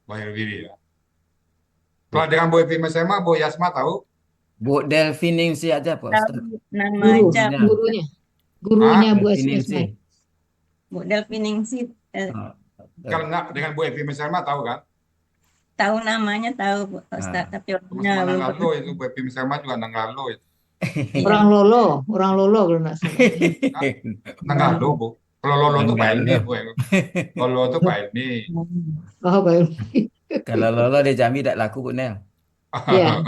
S4: Bu Elviri ya. Setelah dengan Bu Evi Maiselma, Bu Yasma tahu?
S2: Bu Delviningsi aja Pak Ustadz.
S8: Gurunya Bu Yasma.
S5: Bu Delviningsi.
S4: Kalau enggak dengan Bu Evi Maiselma tahu kan?
S5: Tahu namanya, tahu Bu Ustadz, tapi orangnya belum
S4: Nanggalo itu Bu Evi Maiselma juga Nanggalo itu.
S8: Orang Lolo kalau nggak salah.
S4: Nanggalo Bu. Kalau Lolo itu Pak Elmi Bu. Lolo itu Pak Elmi.
S8: Oh, Pak Elmi.
S2: Kalau Lolo di Jambi tidak laku Bu Nel.
S8: Iya.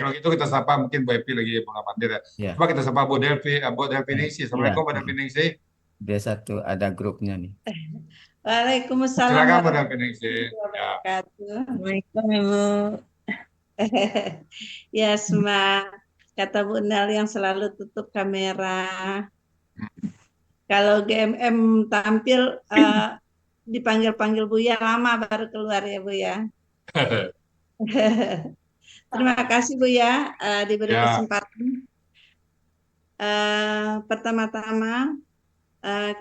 S4: Kalau gitu kita sapa mungkin Bu Evi lagi mengamandir ya. Coba kita sapa Bu Delviningsi. Assalamualaikum Bu Delviningsi.
S2: Dia satu ada grupnya nih.
S5: Waalaikumsalam.
S4: Silakan Bu Delviningsi.
S5: Assalamualaikum Ibu Yasma. Kata Bu Nel yang selalu tutup kamera. Kalau GMM tampil dipanggil-panggil Buya, lama baru keluar ya Bu ya. Terima kasih Bu ya, diberi
S4: Ya.
S5: kesempatan. Pertama-tama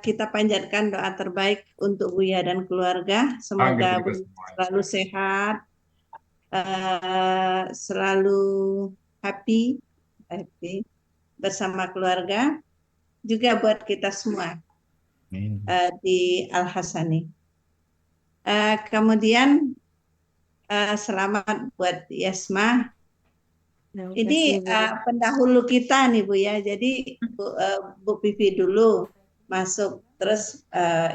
S5: kita panjatkan doa terbaik untuk Buya dan keluarga.
S4: Amin
S5: Semoga
S4: kita
S5: Buya
S4: semua.
S5: selalu sehat, selalu happy bersama keluarga. Juga buat kita semua
S2: Amin.
S5: di Al Hasani. Kemudian selamat buat Yasma. Ini pendahulu kita nih Bu ya. Jadi Bu Pipi dulu masuk, terus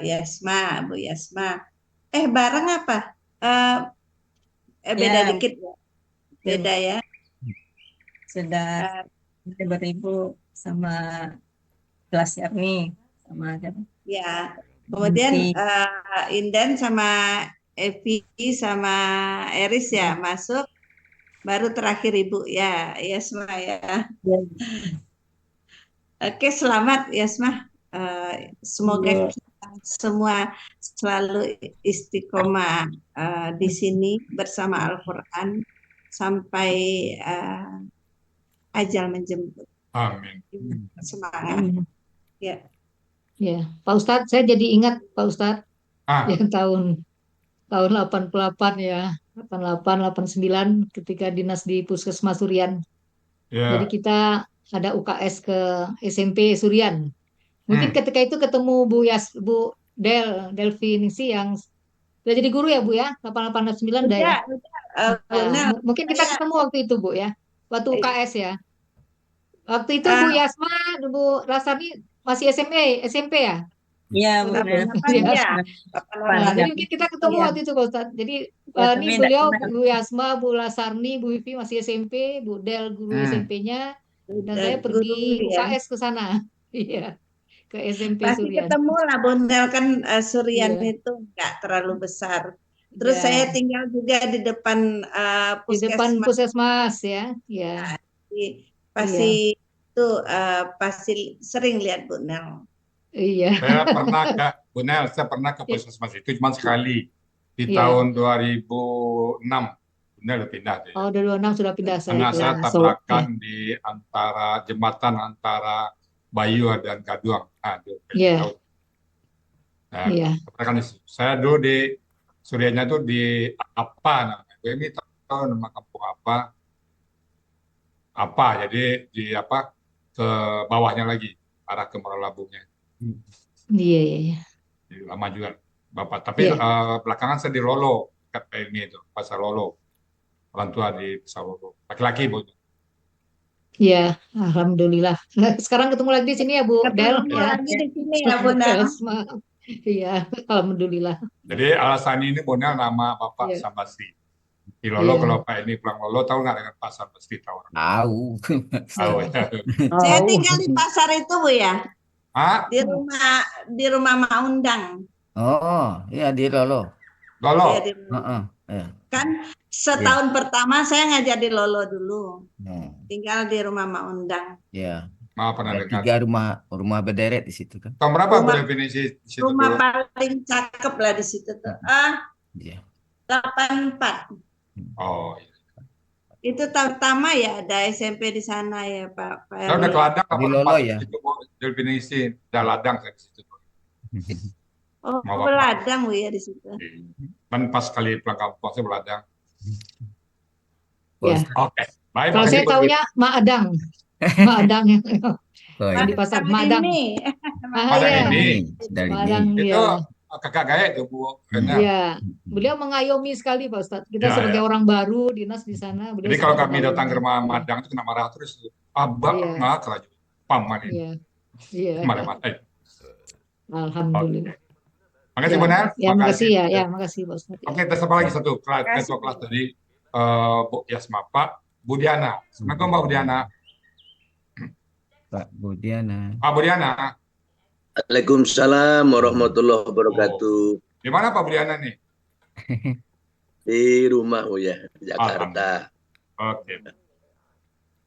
S5: Yasma, Bu Yasma. Bareng apa? Beda
S3: Ya.
S5: dikit ya. Beda ya.
S3: Sudah beribu sama kelas Yarni sama
S5: Ya. Kemudian Inden sama Evi sama Eris ya masuk. Baru terakhir Ibu ya, Yasma ya. Oke, selamat Yasma. Semoga kita semua selalu istiqomah di sini bersama Al-Quran sampai ajal menjemput.
S4: Amin.
S5: Semangat. Ya.
S8: Ya, Pak Ustadz, saya jadi ingat Pak Ustadz yang tahun 88 ya, 88, 89 ketika dinas di Puskesmas Surian.
S4: Ya.
S8: Jadi kita ada UKS ke SMP Surian. Mungkin ketika itu ketemu Bu Delvinisi yang udah jadi guru ya Bu ya, 88 89 dah ya. Mungkin kita ketemu waktu itu Bu ya, waktu UKS ya. Waktu itu Bu Yasma, Bu Rasani masih SMP ya?
S3: Iya,
S8: benar. Jadi mungkin kita ketemu waktu itu Pak Ustadz. Jadi ini beliau Bu Yasma, Bu Lasarni, Bu Vivi masih SMP, Bu Del guru SMP-nya, dan saya pergi UKS ke sana. Iya, ke SMP
S5: Pasti
S8: Surian.
S5: ketemu lah Bundel kan Surian itu nggak terlalu besar. Terus saya tinggal juga di depan
S8: Di depan Puskesmas ya. Iya.
S5: Pasti itu pasti sering lihat Bundel.
S8: Iya.
S4: Saya pernah ke Bunel, saya pernah ke Puskesmas itu cuma sekali di tahun 2006. Bunel udah pindah deh.
S8: Oh, 2006 sudah pindah saya.
S4: Karena saya tabrakan di antara jembatan antara Bayu dan Gaduang.
S8: Iya.
S4: Tabrakan di situ. Saya dulu di Surianya itu di apa namanya? Gue ini tahu nama kampung apa? Apa? Jadi di apa? Ke bawahnya lagi, arah ke Merolabungnya.
S8: Iya.
S4: Lama juga Bapak. Tapi belakangan saya di Lolo, ini itu Pasar Lolo. Orang tua di Pasar Lolo. Laki-laki Bu.
S8: Iya, alhamdulillah. Sekarang ketemu lagi di sini ya Bu Del ya.
S5: Lagi di sini ya Bu Del.
S8: Iya, alhamdulillah.
S4: Jadi alasan ini Bonel nama Bapak Sambasi. Di Lolo kalau Pak ini pulang Lolo tahu nggak dengan Pasar Basti tahu?
S2: Tahu.
S4: Ya.
S5: Saya tinggal di pasar itu Bu ya. Di rumah Mak Undang.
S2: Oh, iya di Lolo.
S4: Lolo.
S5: Kan setahun pertama saya ngajar di Lolo dulu. Tinggal di rumah Mak Undang.
S2: Iya.
S4: Maaf pernah dengar.
S2: 3 rumah berderet di situ kan.
S4: Tahun berapa Bu definisi di situ
S5: rumah
S4: dulu?
S5: paling cakep lah di situ tuh. 84.
S4: Oh iya.
S5: Itu pertama ya ada SMP di sana ya Pak.
S4: Saya udah ke Ladang
S2: di Lolo ya.
S4: Definisi udah Ladang saya di situ.
S5: Oh, Ladang Bu ya di situ.
S4: Kan pas kali pulang kampung saya Ladang.
S8: Ya.
S4: Oke. Baik.
S8: Kalau saya taunya Mak Adang. Mak Adang yang di pasar Madang.
S4: Madang ini.
S8: Madang
S4: itu kakak Gaya itu Bu.
S8: Iya, beliau mengayomi sekali Pak Ustadz. Kita sebagai orang baru dinas di sana.
S4: Jadi kalau kami datang ke rumah Madang itu kena marah terus. Abang nggak kerja. Paman ini.
S8: Iya.
S4: Marah-marah.
S8: Alhamdulillah.
S4: Makasih Bu Nel.
S8: Ya, makasih ya. Makasih Pak Ustadz.
S4: Oke, terus apa lagi satu kelas dari Bu Yasma, Pak Budiana. Assalamualaikum Pak Budiana.
S2: Pak Budiana.
S4: Pak Budiana.
S9: Waalaikumsalam warahmatullahi wabarakatuh.
S4: Di mana Pak Budiana nih?
S9: Di rumah ya, di Jakarta.
S4: Oke.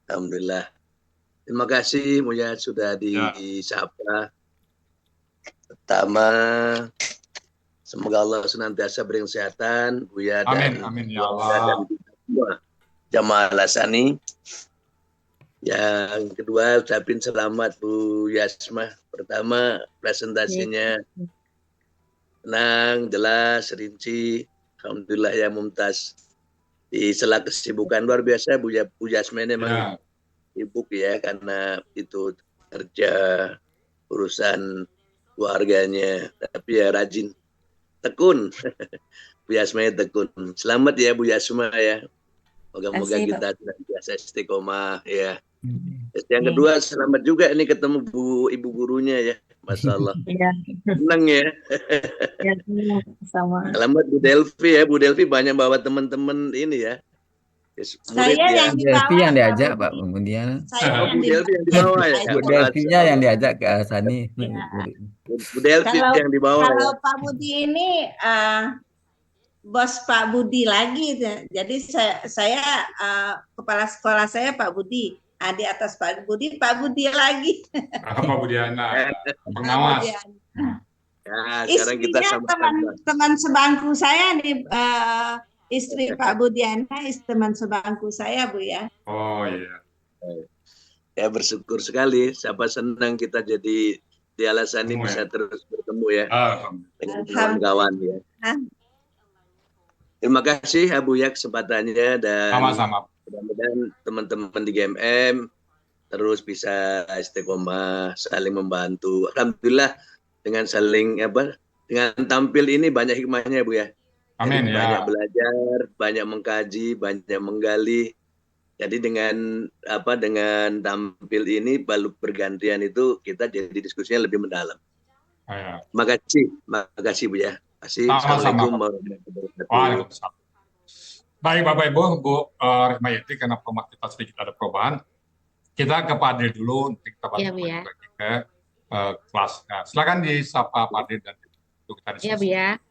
S9: Alhamdulillah. Terima kasih Buya sudah disapa. Pertama, semoga Allah senantiasa beri kesehatan Buya
S4: amin ya Allah.
S9: Dan kita semua. Jamaah Al-Hasani. Yang kedua, ucapin selamat Bu Yasma. Pertama, presentasinya tenang, jelas, rinci. Alhamdulillah ya, mumtaz. Di sela kesibukan luar biasa, Bu Yasma ini memang sibuk ya, karena itu kerja, urusan keluarganya. Tapi ya rajin, tekun. Bu Yasma tekun. Selamat ya Bu Yasma ya. Moga-moga kita senantiasa istiqomah ya. Yang kedua, selamat juga ini ketemu ibu gurunya ya. Masya Allah.
S5: Iya.
S9: Senang ya.
S5: Ya, sama.
S9: Selamat Bu Delvi ya. Bu Delvi banyak bawa teman-teman ini ya. Murid
S5: Saya
S9: ya.
S5: yang
S2: Delvi yang
S5: dibawa,
S2: diajak
S5: Pak
S2: Pak
S5: Budi.
S2: Mundiana.
S5: Saya
S9: Oh,
S5: yang
S9: Bu Delvi yang dibawa ya.
S2: Bu Delvinya yang diajak ke Al-Hasani.
S9: Bu Delvi yang dibawa ya.
S5: Kalau Pak Budi ini bos Pak Budi lagi, jadi saya kepala sekolah saya Pak Budi, di atas Pak Budi lagi.
S4: Pak Budiana, pengawas.
S9: Ya, sekarang kita sama-sama.
S5: Teman sebangku saya nih, istri Pak Budiana, teman sebangku saya Bu ya.
S4: Oh iya.
S9: Ya bersyukur sekali. Siapa senang kita jadi di Al-Hasani bisa terus bertemu ya dengan kawan-kawan ya. Terima kasih Abu ya kesempatannya, dan
S4: sama-sama.
S9: mudah-mudahan teman-teman di GMM terus bisa istiqomah, saling membantu. Alhamdulillah dengan dengan tampil ini banyak hikmahnya Bu ya.
S4: Amin
S9: ya. Banyak belajar, banyak mengkaji, banyak menggali. Jadi dengan tampil ini baru bergantian itu kita jadi diskusinya lebih mendalam. Makasih Bu ya. Assalamualaikum warahmatullahi wabarakatuh.
S4: Waalaikumsalam. Baik Bapak Ibu, Bu Rehmayati, karena format kita sedikit ada perubahan, kita ke Pak Adil dulu, nanti kita baru lagi ke kelas. Nah, silakan disapa Pak Adil dan kita diskusi.
S1: Ya Bu ya.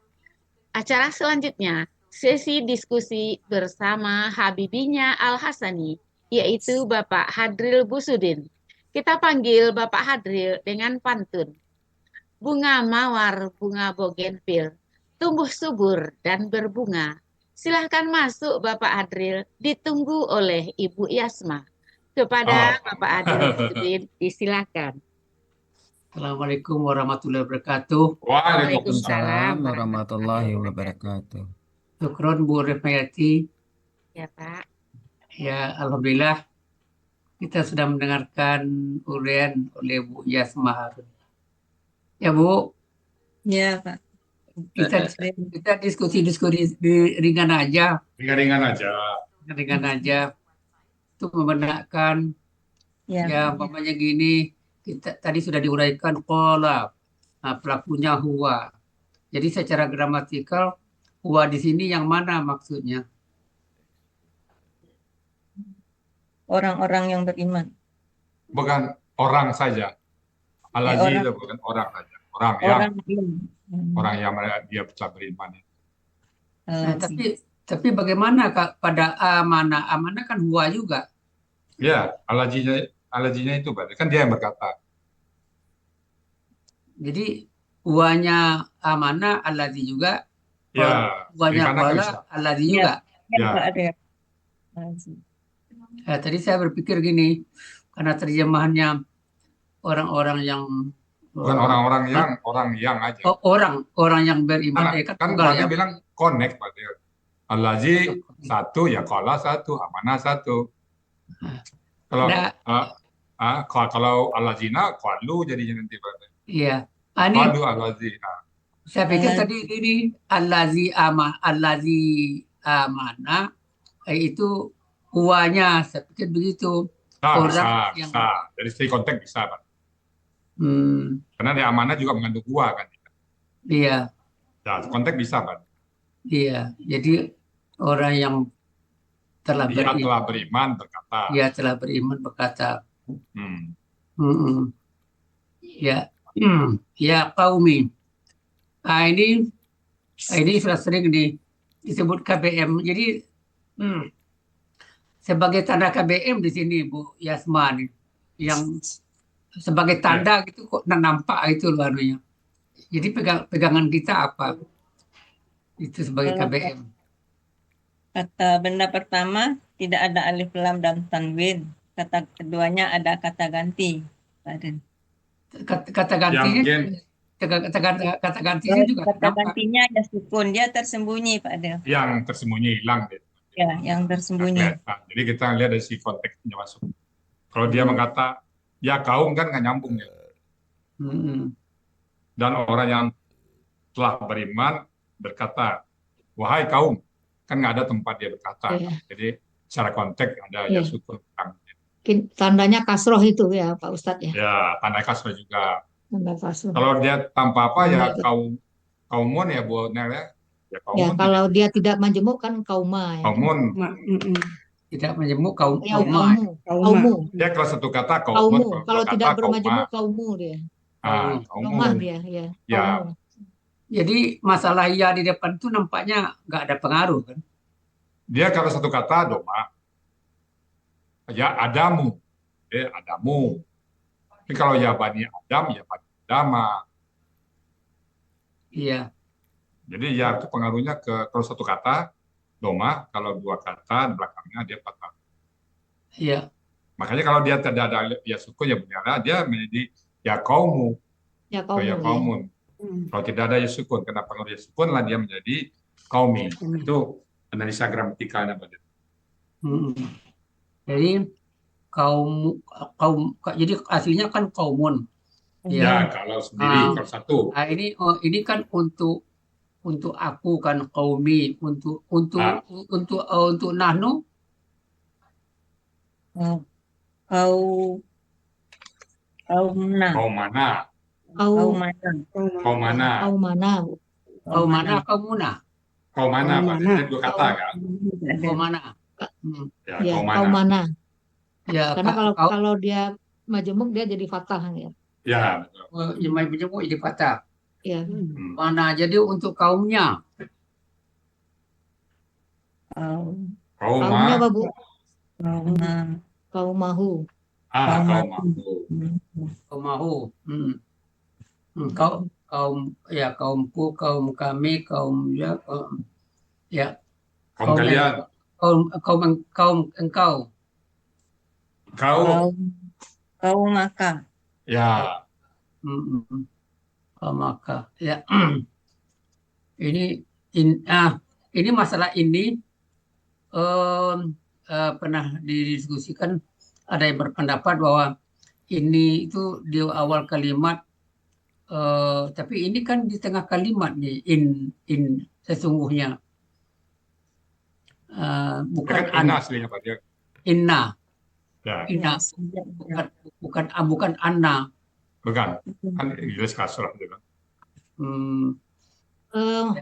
S1: Acara selanjutnya, sesi diskusi bersama Habibinya Al-Hasani, yaitu Bapak Hadril Busudin. Kita panggil Bapak Hadril dengan pantun. Bunga mawar, bunga bougainville, tumbuh subur dan berbunga. Silahkan masuk Bapak Hadril, ditunggu oleh Ibu Yasma. Kepada Bapak Hadril, disilakan.
S10: Assalamualaikum warahmatullahi wabarakatuh.
S2: Waalaikumsalam warahmatullahi wabarakatuh.
S10: Syukron Bu Rehmayati.
S1: Ya Pak.
S10: Ya Alhamdulillah kita sudah mendengarkan uraian oleh Bu Yasma. Ya Bu.
S5: Ya Pak.
S10: Kita diskusi ringan aja.
S4: Ringan-ringan aja.
S10: Untuk membenarkan ya umpamanya gini, kita tadi sudah diuraikan qala, pelakunya huwa. Jadi secara gramatikal huwa di sini yang mana maksudnya?
S5: Orang-orang yang beriman.
S4: Bukan orang saja. Al-Aziz itu bukan orang saja. Orang yang dia bisa beriman.
S10: Nah, tapi bagaimana Kak pada amanah? Amanah kan huwa juga.
S4: Ya, Al-Aziznya itu berarti kan dia yang berkata.
S10: Jadi huwanya amanah Al-Aziz juga.
S4: Ya,
S10: huwanya qala Al-Aziz juga.
S5: Ya.
S10: Tadi saya berpikir gini, karena terjemahannya orang-orang yang
S4: bukan orang yang aja.
S10: Orang yang beriman.
S4: Kan Qurannya bilang connect berarti. Al-Aziz satu, ya qala satu, amanah satu. Kalau Al-Azina qalu jadinya nanti berarti.
S10: Iya.
S4: Qalu Al-Aziz.
S10: Saya pikir tadi ini Al-Aziz amanah itu huwanya, saya pikir begitu.
S4: Bisa. Dari segi konteks bisa, Pak. Karena di amanah juga mengandung huwa kan.
S10: Iya.
S4: Nah, konteks bisa Pak.
S10: Iya. Jadi orang yang telah
S4: beriman berkata.
S10: Dia telah beriman berkata. Ya. Ya qaumi. Ini sudah sering disebut KBM. Jadi sebagai tanda KBM di sini Bu Yasma nih, yang sebagai tanda gitu kok nampak itu luarnya. Jadi pegangan kita apa? Itu sebagai KBM.
S5: Kata benda pertama tidak ada alif lam dan tanwin. Kata keduanya ada kata ganti, Pak Den.
S10: Kata
S4: Yang
S10: gantinya,
S4: mungkin
S10: kata gantinya juga
S5: Kata
S10: kenapa?
S5: gantinya ada sukun, dia tersembunyi, Pak Den.
S4: yang tersembunyi hilang gitu.
S5: Ya, yang
S4: Nggak
S5: tersembunyi.
S4: kelihatan. Jadi kita lihat dari si konteksnya masuk. Kalau dia mengata ya kaum kan nggak nyambung ya.
S10: Hmm.
S4: Dan orang yang telah beriman berkata, wahai kaum, kan nggak ada tempat dia berkata.
S8: Iya.
S4: Jadi secara konteks ada
S8: Iya.
S4: ya sukun.
S8: Mungkin tandanya kasroh itu ya Pak Ustadz ya.
S4: Ya, tanda kasar juga.
S8: Tanda kasroh.
S4: Kalau dia tanpa apa ya
S8: Tanda-
S4: kaumun ya Bu Nel ya. Ya
S8: Ya,
S4: kaumun.
S8: kalau dia tidak majemuk kan kauma ya.
S4: Kaumun.
S10: Tidak menjemuk kaum
S8: Ya,
S10: kauma.
S8: kaumu.
S4: Ya kalau satu kata
S8: Kaumu.
S4: kaumun,
S8: Kalau
S4: dua
S8: tidak
S4: kata
S8: bermajemuk
S4: kauma.
S8: kaumu dia.
S4: Ah,
S8: Kaumah
S4: kaumun.
S8: dia, ya.
S4: Ya.
S8: Kaumu.
S10: Jadi masalah ya di depan itu nampaknya nggak ada pengaruh kan?
S4: Dia kalau satu kata doma. Ya Adamu. Adamu. Tapi kalau ya Bani Adam, ya Bani Adama.
S10: Iya.
S4: Jadi ya itu pengaruhnya ke kalau satu kata doma, kalau dua kata belakangnya dia patah.
S10: Iya.
S4: Makanya kalau dia tidak ada ya sukun ya benar, dia menjadi ya kaumu.
S8: Ya
S4: atau ya
S8: kaumu. Ya.
S4: kaumun. Kalau tidak ada ya sukun, karena pengaruh ya sukun lah dia menjadi kaumi. Itu analisa gramatikalnya Pak.
S10: Jadi jadi aslinya kan kaumun.
S4: Ya, kalau sendiri, kalau satu.
S10: Nah, ini kan untuk aku kan kaumi, untuk nahnu.
S5: Kaumna.
S4: Kaumana.
S5: Kaumana.
S4: Kaumana.
S8: Kaumana.
S10: Kaumana, kaumuna.
S4: Kaumana, Pak. Itu dua kata kan?
S10: Kaumana.
S4: Ya,
S8: Ya,
S4: kaumana.
S8: kaumana.
S10: Ya,
S8: Karena kalau dia majemuk dia jadi fathah ya.
S4: Ya, betul.
S10: Yang majemuk jadi fathah.
S8: Ya.
S10: Mana jadi untuk kaumnya?
S8: Kaumnya apa, Bu?
S5: Kauma.
S8: Kaumahu.
S10: Kaumahu. Kaumku, kaum kami,
S4: Kaum kalian.
S10: Kaum engkau.
S5: Kaum maka.
S4: Ya.
S10: Kaum maka. Ya. Ini masalah ini pernah didiskusikan. Ada yang berpendapat bahwa ini itu di awal kalimat, tapi ini kan di tengah kalimat nih, in sesungguhnya. Bukan
S4: Ya kan inna aslinya Pak.
S10: Inna.
S4: Ya.
S10: Inna. Bukan anna.
S4: Bukan. Kan Inggris kasrah juga.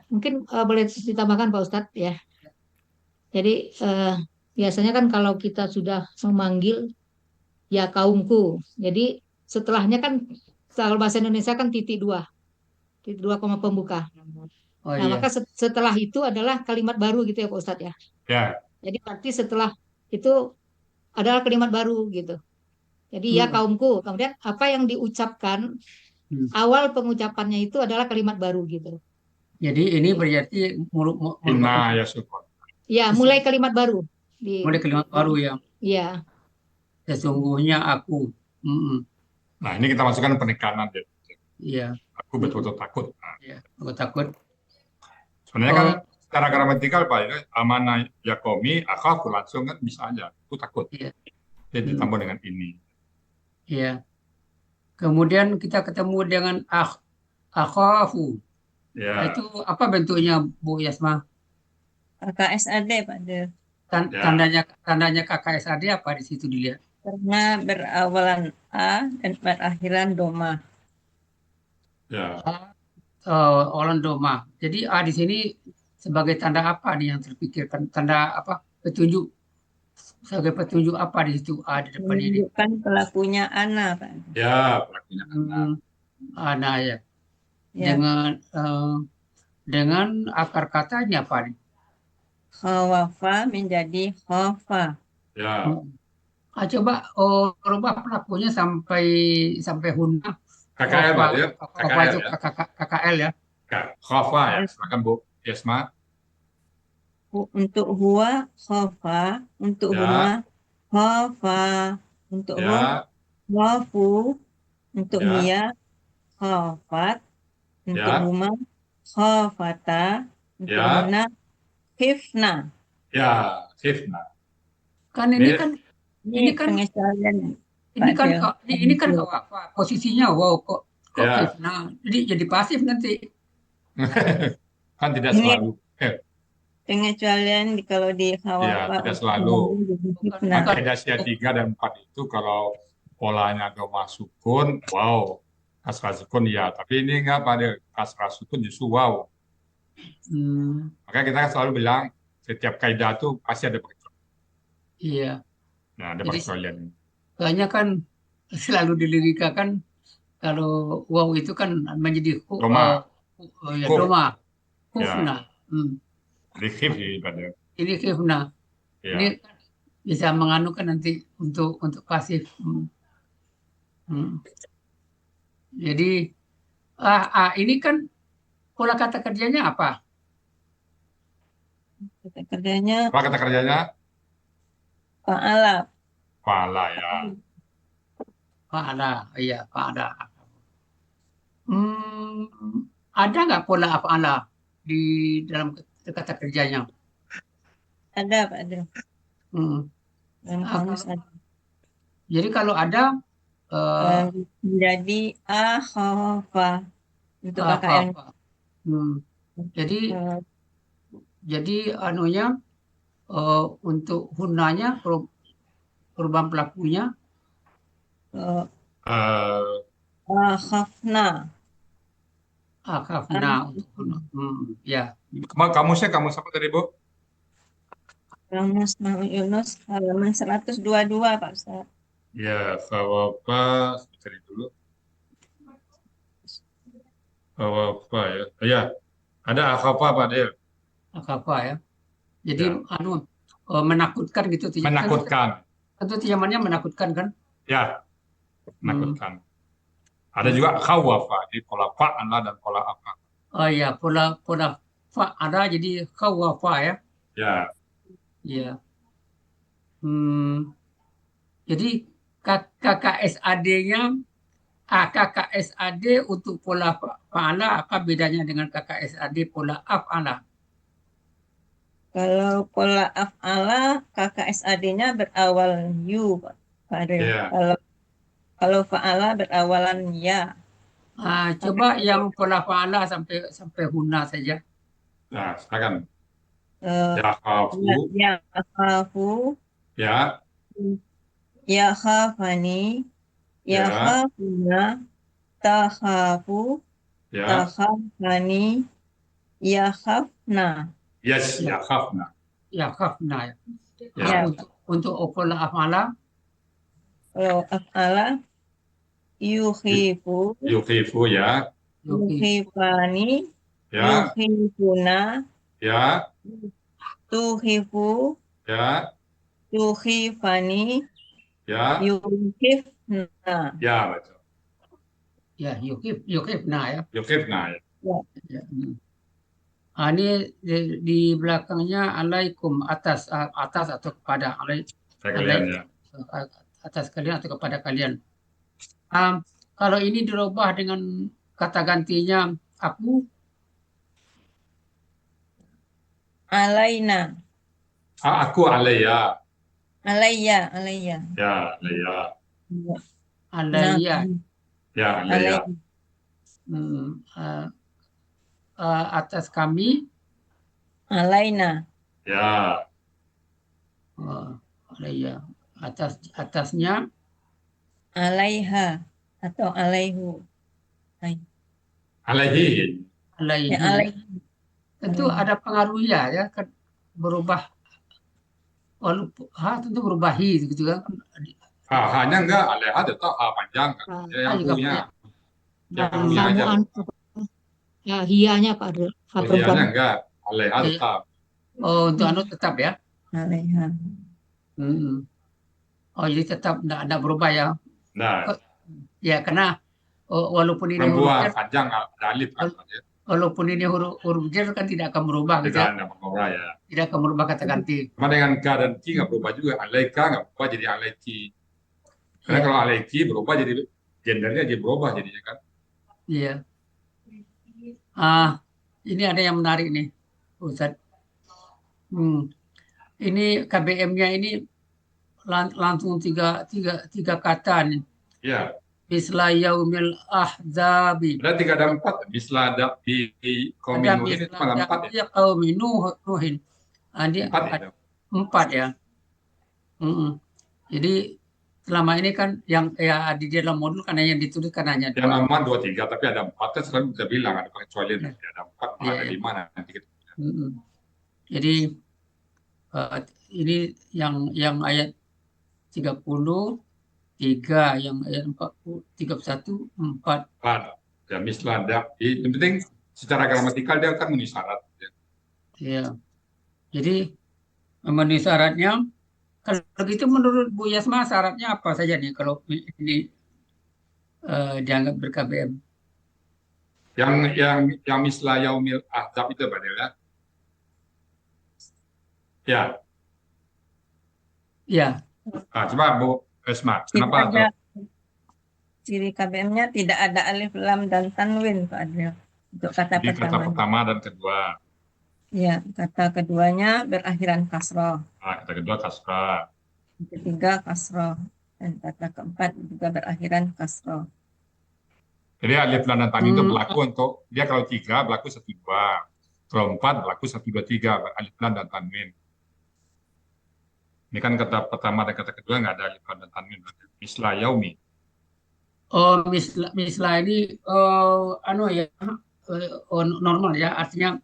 S8: Mungkin boleh ditambahkan Pak Ustadz ya. Jadi biasanya kan kalau kita sudah memanggil ya kaumku, jadi setelahnya kan kalau bahasa Indonesia kan titik dua koma pembuka.
S10: Oh,
S8: Nah
S10: iya.
S8: maka setelah itu adalah kalimat baru gitu ya Pak Ustadz ya.
S4: Ya.
S8: Jadi berarti setelah itu adalah kalimat baru gitu. Jadi ya kaumku, kemudian apa yang diucapkan awal pengucapannya itu adalah kalimat baru gitu.
S10: Jadi ini berarti
S4: Inna ya syukur.
S8: Ya, mulai kalimat baru.
S10: Mulai kalimat baru ya.
S8: Iya.
S10: Sesungguhnya aku.
S4: Nah, ini kita masukkan penekanan.
S10: Iya.
S4: Aku betul-betul takut.
S10: Iya, aku takut.
S4: Sebenarnya kan secara gramatikal Pak, ya, amanah ya qaumi, akhafu langsung kan bisa aja. Aku takut.
S10: Iya.
S4: Jadi ditambah dengan ini.
S10: Iya. Kemudian kita ketemu dengan akhafu.
S4: Ya.
S10: Itu apa bentuknya Bu Yasma?
S5: KKSAD Pak De.
S10: Tandanya KKSAD apa di situ dilihat?
S5: Karena berawalan A dan berakhiran doma.
S4: Ya.
S10: Awalan doma. Jadi A di sini sebagai tanda apa nih yang terpikirkan? Tanda apa? Petunjuk. Sebagai petunjuk apa di situ A di depan ini?
S5: Menunjukkan pelakunya Ana Pak.
S4: Ya, pelakunya Ana.
S10: Ana ya.
S5: Ya.
S10: Dengan akar katanya apa nih?
S5: Khawafa menjadi khafa.
S4: Ya.
S10: Coba rubah pelakunya sampai hunna.
S4: KKL Pak ya.
S10: KKL ya. KKL ya.
S4: Khafa ya. Silakan Bu Yasma.
S5: untuk huwa khafa, untuk
S4: Ya.
S5: huma khafa, untuk hum
S4: Ya.
S5: khafu, untuk
S4: Ya.
S5: hiya khafat, untuk
S4: Ya.
S5: huma khafata, untuk
S4: Ya.
S5: huna khifna.
S4: Ya. Khifna.
S10: Kan ini
S4: Ini
S10: kan
S5: Ini
S10: kan
S5: pengecualian
S10: ini
S5: Pak
S10: kan
S5: Del.
S10: ini kan apa posisinya wow kok
S4: Ya.
S10: khifna. Jadi pasif nanti.
S4: Kan tidak
S5: Ini
S4: selalu.
S5: pengecualian kalau di
S4: Ya,
S5: khawafa
S4: tidak selalu.
S5: khifna.
S4: Kan kaidah Syiah 3 dan 4 itu kalau polanya dhamma sukun, wow. Kasrah sukun ya, tapi ini enggak pada kasrah sukun justru wow. Maka kita selalu bilang setiap kaidah itu pasti ada pengecualian.
S10: Iya.
S4: Nah, ada
S10: Jadi
S4: pengecualian.
S10: soalnya kan selalu dilirikakan kalau wow itu kan menjadi
S4: Doma.
S10: ya
S4: Kuf.
S10: doma.
S4: Ya.
S10: Kufna.
S4: Jadi khif pada.
S10: Ini khifna.
S4: Ya.
S10: Ini bisa menganukan nanti untuk pasif. Jadi ini kan pola kata kerjanya apa?
S5: Kata kerjanya
S4: Apa kata kerjanya?
S5: fa'ala.
S4: Fa'ala ya.
S10: Fa'ala, iya fa'ala. Ada nggak pola af'ala di dalam kata kerjanya?
S5: Ada Pak Del. Dalam kamus ada.
S10: Jadi kalau ada
S5: menjadi akhafa untuk KKN.
S10: Jadi anunya untuk hunanya perubahan pelakunya
S5: akhafna.
S10: Akhafna untuk huna. Ya.
S4: Kamusnya kamus apa tadi, Bu?
S5: Kamus Mahmud Yunus halaman 122 Pak Ustaz.
S4: Ya, khawafa cari dulu. Khawafa ya. Ya. Ada akhafa Pak Del.
S10: Akhafa ya. Jadi menakutkan gitu.
S4: Menakutkan.
S10: Tentu tijamannya menakutkan kan?
S4: Ya. Menakutkan. Ada juga khawafa, jadi pola fa'ala dan pola apa.
S10: Oh iya, pola fa'ala jadi khawafa ya.
S4: Ya.
S10: Iya. Jadi KKSAD-nya KKSAD untuk pola fa'ala apa bedanya dengan KKSAD pola af'ala?
S5: Kalau pola af'ala KKSAD-nya berawal yu Pak Del.
S4: Yeah.
S5: Kalau fa'ala berawalan ya.
S10: Coba yang pola fa'ala sampai huna saja.
S4: Nah, silakan.
S5: Ya khafu.
S4: Ya.
S5: Ya khafani. Ya khafuna. Takhafu.
S4: Ya.
S5: Takhafani. Ya khafna.
S4: Yes, ya khafna.
S10: Ya khafna ya.
S5: Ya.
S10: Untuk pola af'ala.
S5: Kalau af'ala yukhifu.
S4: Yukhifu ya.
S5: Yukhifani.
S4: Ya.
S5: Yukhifuna.
S4: Ya.
S5: Tukhifu.
S4: Ya.
S5: Tukhifani.
S4: Ya.
S5: Yukhifna.
S4: Ya, betul.
S10: Ya, yukhifna ya.
S4: Yukhifna ya.
S10: Ya. Ini di belakangnya alaikum atas atau kepada
S4: Kalian ya.
S10: Atas kalian atau kepada kalian. Kalau ini dirubah dengan kata gantinya aku.
S5: Alaina.
S4: Aku alaiya.
S5: Alaiya.
S4: Ya, alaiya.
S10: Alaiya.
S4: Ya, alaiya.
S10: Atas kami.
S5: Alaina.
S4: Ya.
S10: Alaiya. Atasnya.
S5: Alaiha atau alaihu.
S4: Alaihi.
S10: Alaihi.
S5: Ya, alaihi.
S10: Tentu ada pengaruhnya ya kan berubah. Walaupun tentu berubah hi gitu kan.
S4: Hanya enggak alaiha tetap panjang kan. Yang punya. Yang punya aja.
S8: Ya, hiyanya Pak Adil.
S4: Hiyanya enggak. Alaiha tetap.
S10: Oh, untuk anu tetap ya.
S5: Alaiha.
S10: Oh, jadi tetap enggak berubah ya.
S4: Nah.
S10: Ya, karena walaupun ini
S4: perempuan panjang ada alif kan.
S10: walaupun ini huruf jar kan tidak akan berubah gitu ya.
S4: Tidak berubah ya.
S10: Tidak akan berubah kata ganti.
S4: Cuma dengan K dan Ki nggak berubah juga. Alaika nggak berubah jadi alaiki. Karena
S10: Iya.
S4: kalau alaiki berubah jadi gendernya jadi berubah jadinya kan.
S10: Iya. Ini ada yang menarik nih, Ustadz. Ini KBM-nya ini langsung tiga kata nih.
S4: Iya.
S10: Misla yaumil ahzabi.
S4: Ada 3 ada 4. Misla ada di kaum
S10: Ada
S4: Nuhin itu
S10: misla
S4: ada 4 ya.
S10: qaumi Nuhin. Dia
S4: 4
S10: ada
S4: itu.
S10: 4 ya. Jadi selama ini kan yang di dalam modul kan hanya dituliskan hanya
S4: Yang
S10: 2.
S4: aman 2, 3, tapi ada 4 kan selalu bisa bilang ada pengecualian.
S10: Iya.
S4: Ada 4,
S10: Iya,
S4: ada
S10: iya.
S4: 5 nanti kita.
S10: Jadi ini yang ayat 33, yang ayat 40, 31, 4.
S4: Ya, misla ada. Yang penting secara gramatikal dia akan memenuhi syarat. Ya.
S10: Ya. Jadi memenuhi syaratnya. Kalau begitu menurut Bu Yasma syaratnya apa saja nih kalau ini dianggap ber-KBM?
S4: Yang misla yaumil ahzab itu Pak Del, ya. Ya.
S10: Ya.
S4: Coba Bu Esma, kenapa?
S5: Ciri KBM-nya tidak ada alif, lam, dan tanwin, Pak Adil. Untuk kata
S4: Di kata
S5: pertama.
S4: pertama dan kedua.
S5: Ya, kata keduanya berakhiran kasroh.
S4: Kata kedua kasrah.
S5: Yang ketiga kasroh. Dan kata keempat juga berakhiran kasroh.
S4: Jadi alif lam dan tanwin itu berlaku untuk dia kalau 3 berlaku 1, 2. Kalau 4 berlaku 1, 2, 3 alif lam dan tanwin. Ini kan kata pertama dan kata kedua nggak ada alif lam dan tanwin. Misla yaumi.
S10: Oh, misla ini normal ya, artinya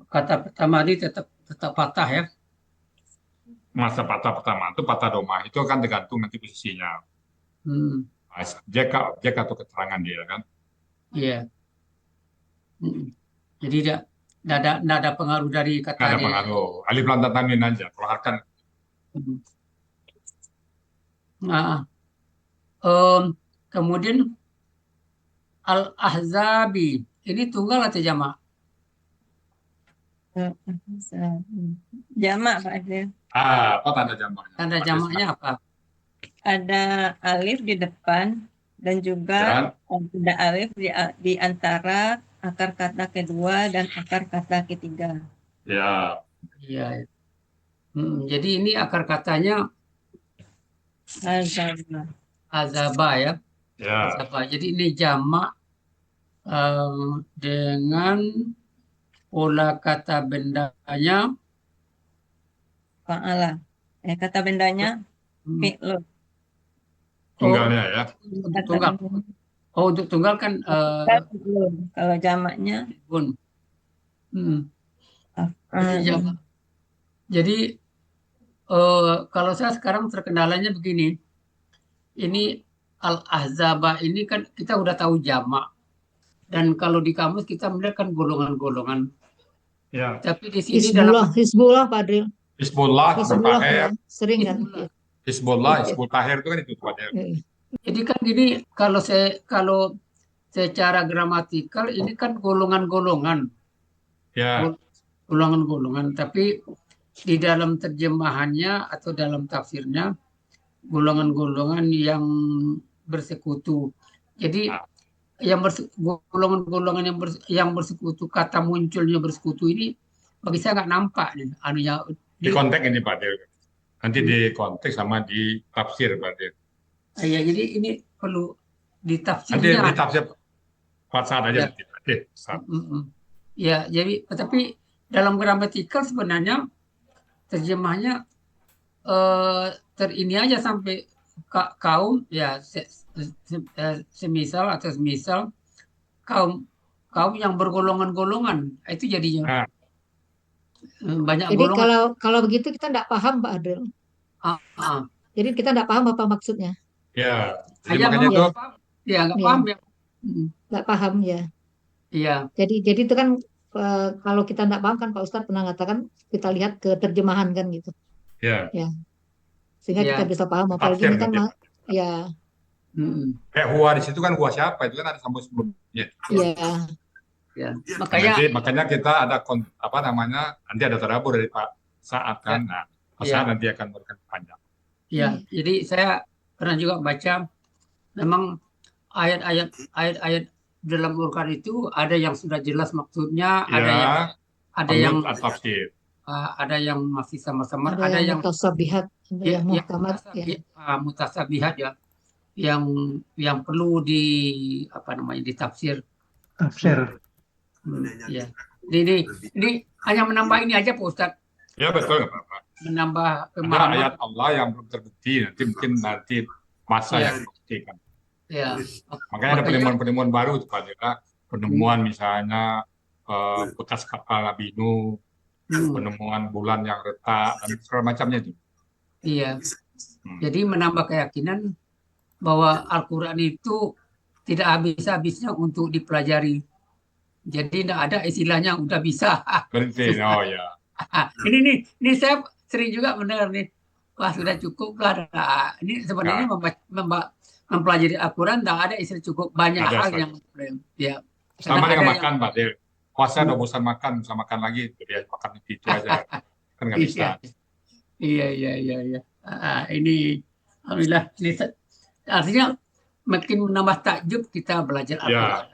S10: kata pertama ini tetap patah ya.
S4: Masa patah pertama itu patah domah itu kan tergantung nanti posisinya. Objek atau keterangan dia kan.
S10: Iya. Jadi tidak ada pengaruh dari kata
S4: Nggak ada
S10: ini.
S4: pengaruh. Alif lam dan tanwin aja. Kalau harkan.
S10: Kemudian al-ahzabi ini tunggal atau jamak?
S5: Jamak, Pak Adil.
S4: Apa tanda jamaknya?
S10: Tanda jamaknya apa?
S5: Ada alif di depan dan juga ada alif di antara akar kata kedua dan akar kata ketiga.
S4: Ya.
S10: Iya. Jadi ini akar katanya azaba ya.
S4: Ya.
S10: Azaba. Jadi ini jamak dengan pola kata bendanya
S5: fa'ala. Kata bendanya fi'lun.
S4: Tunggalnya ya.
S10: Untuk tunggal. Untuk tunggal kan
S5: kalau jamaknya
S10: bun. Jadi kalau saya sekarang terkendalanya begini. Ini al-ahzaba ini kan kita udah tahu jamak. Dan kalau di kamus kita melihat kan golongan-golongan.
S4: Ya.
S10: Tapi di sini
S8: Hizbullah Pak Adil.
S4: Hizbullah,
S8: ya. Sering kan.
S4: Hizbullah, Hizbul Tahir itu kan itu tempatnya.
S10: Jadi kan gini, kalau secara gramatikal ini kan golongan-golongan.
S4: Ya.
S10: Golongan-golongan, tapi di dalam terjemahannya atau dalam tafsirnya golongan-golongan yang bersekutu. Jadi golongan-golongan yang bersekutu, kata munculnya bersekutu ini bagi saya nggak nampak nih anunya.
S4: Di konteks ini Pak Dir. Nanti di konteks sama di tafsir Pak Dir.
S10: Ya, jadi ini perlu ditafsirnya.
S4: Nanti ditafsir Fatsad aja nanti.
S10: Ya, jadi tapi dalam gramatikal sebenarnya terjemahnya terini aja sampai kaum ya semisal kaum yang bergolongan-golongan itu jadinya banyak
S8: jadi
S10: golongan.
S8: kalau begitu kita tidak paham Pak Adil. Jadi kita tidak paham apa maksudnya.
S4: Ya, jadi makanya itu
S10: nggak paham ya.
S8: Nggak paham ya.
S10: Iya.
S8: Jadi itu kan kalau kita tidak paham kan Pak Ustadz pernah mengatakan kita lihat ke terjemahan kan gitu.
S4: Ya.
S8: Sehingga kita bisa paham apalagi ini kan ya.
S4: Kayak huwa di situ kan huwa siapa? Itu kan ada sambung sebelumnya.
S8: Iya.
S10: Ya.
S4: Makanya kita ada nanti ada tadabbur dari Pak Saad kan. Nah, Pak Saad nanti akan berikan panjang.
S10: Ya, jadi saya pernah juga baca memang ayat-ayat dalam Al-Quran itu ada yang sudah jelas maksudnya, ada yang
S4: tafsir.
S10: Ada yang masih sama-sama,
S8: ada yang mutasabihat, ada yang muhkamat,
S10: mutasabihat ya, yang perlu ditafsir. Ya. Ini hanya menambah ini aja Pak Ustadz.
S4: Ya betul, nggak apa-apa.
S10: Menambah
S4: ada ayat Allah yang belum terbukti, nanti masa yang terbuktikan.
S10: Ya.
S4: Makanya ada penemuan-penemuan baru itu Pak. Penemuan misalnya bekas kapal Nabi Nuh, penemuan bulan yang retak dan segala macamnya itu.
S10: Iya. Jadi menambah keyakinan bahwa Al-Quran itu tidak habis-habisnya untuk dipelajari. Jadi tidak ada istilahnya udah bisa.
S4: Berhenti, oh ya.
S10: Ini saya sering juga mendengar nih, wah sudah cukup lah. Nah, ini sebenarnya mempelajari Al-Quran tidak ada istilah cukup, banyak hal yang ya.
S4: Sama dengan makan Pak Del. Puasa udah bosan makan, bisa makan lagi, jadi makan itu aja. Kan nggak bisa.
S10: Iya. Ini alhamdulillah, ini artinya makin menambah takjub kita belajar Al-Quran.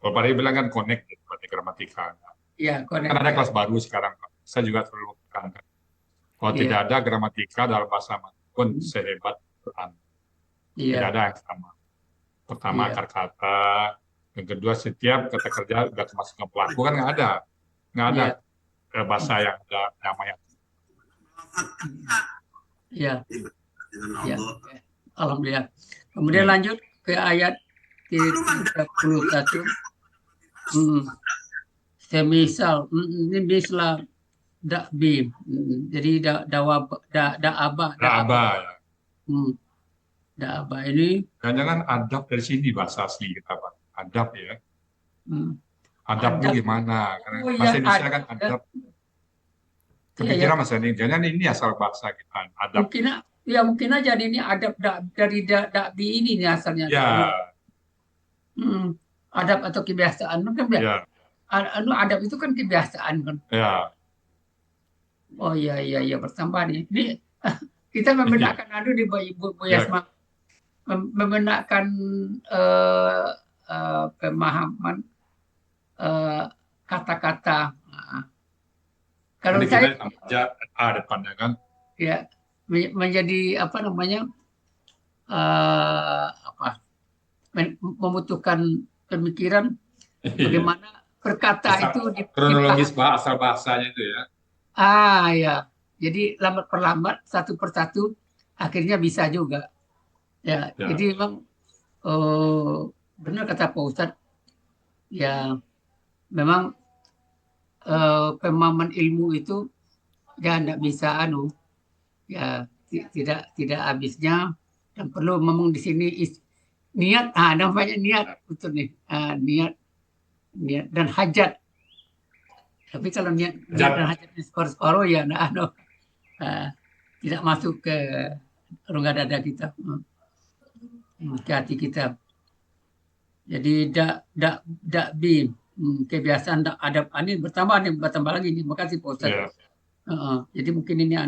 S4: Kalau Pak Del bilang kan connect berarti gramatika.
S10: Iya, connect.
S4: Kan ada kelas baru sekarang. Saya juga selalu menekankan. Kalau tidak ada gramatika dalam bahasa manapun sehebat Quran. Tidak ada yang sama. Pertama akar kata, yang kedua setiap kata kerja udah termasuk ke pelaku kan nggak ada bahasa yang ada namanya.
S10: Iya. Alhamdulillah. Kemudian lanjut ke ayat 31. Semisal ini misal dakbi. Jadi da'aba ya. Da'aba ini
S4: jangan adab dari sini bahasa asli kita Pak. Adab ya. Adab itu gimana? Karena bahasa Indonesia kan adab. Kepikiran Mas Ani, jangan ini asal bahasa kita. Adab.
S10: Mungkin aja ini adab dari dakbi ini nih asalnya.
S4: Ya.
S10: Adab atau kebiasaan kan adab itu kan kebiasaan kan.
S4: Ya.
S10: Oh iya bertambah nih. Ini kita membenarkan di Bu Yasma membenarkan pemahaman kata-kata. Kalau saya
S4: ada pandangan
S10: ya menjadi membutuhkan pemikiran bagaimana perkata itu
S4: kronologis asal bahasanya itu ya.
S10: Ya. Jadi lambat perlambat satu persatu akhirnya bisa juga. Ya. Jadi memang benar kata Pak Ustadz. Ya, memang pemahaman ilmu itu ya tidak bisa tidak habisnya, dan perlu memang di sini niat, namanya niat betul nih, niat dan hajat. Tapi kalau niat dan hajat di separuh ya tidak masuk ke rongga dada kita, ke hati kita. Jadi dakbi kebiasaan adab ini bertambah lagi nih. Makasih Pak Ustadz. Jadi mungkin ini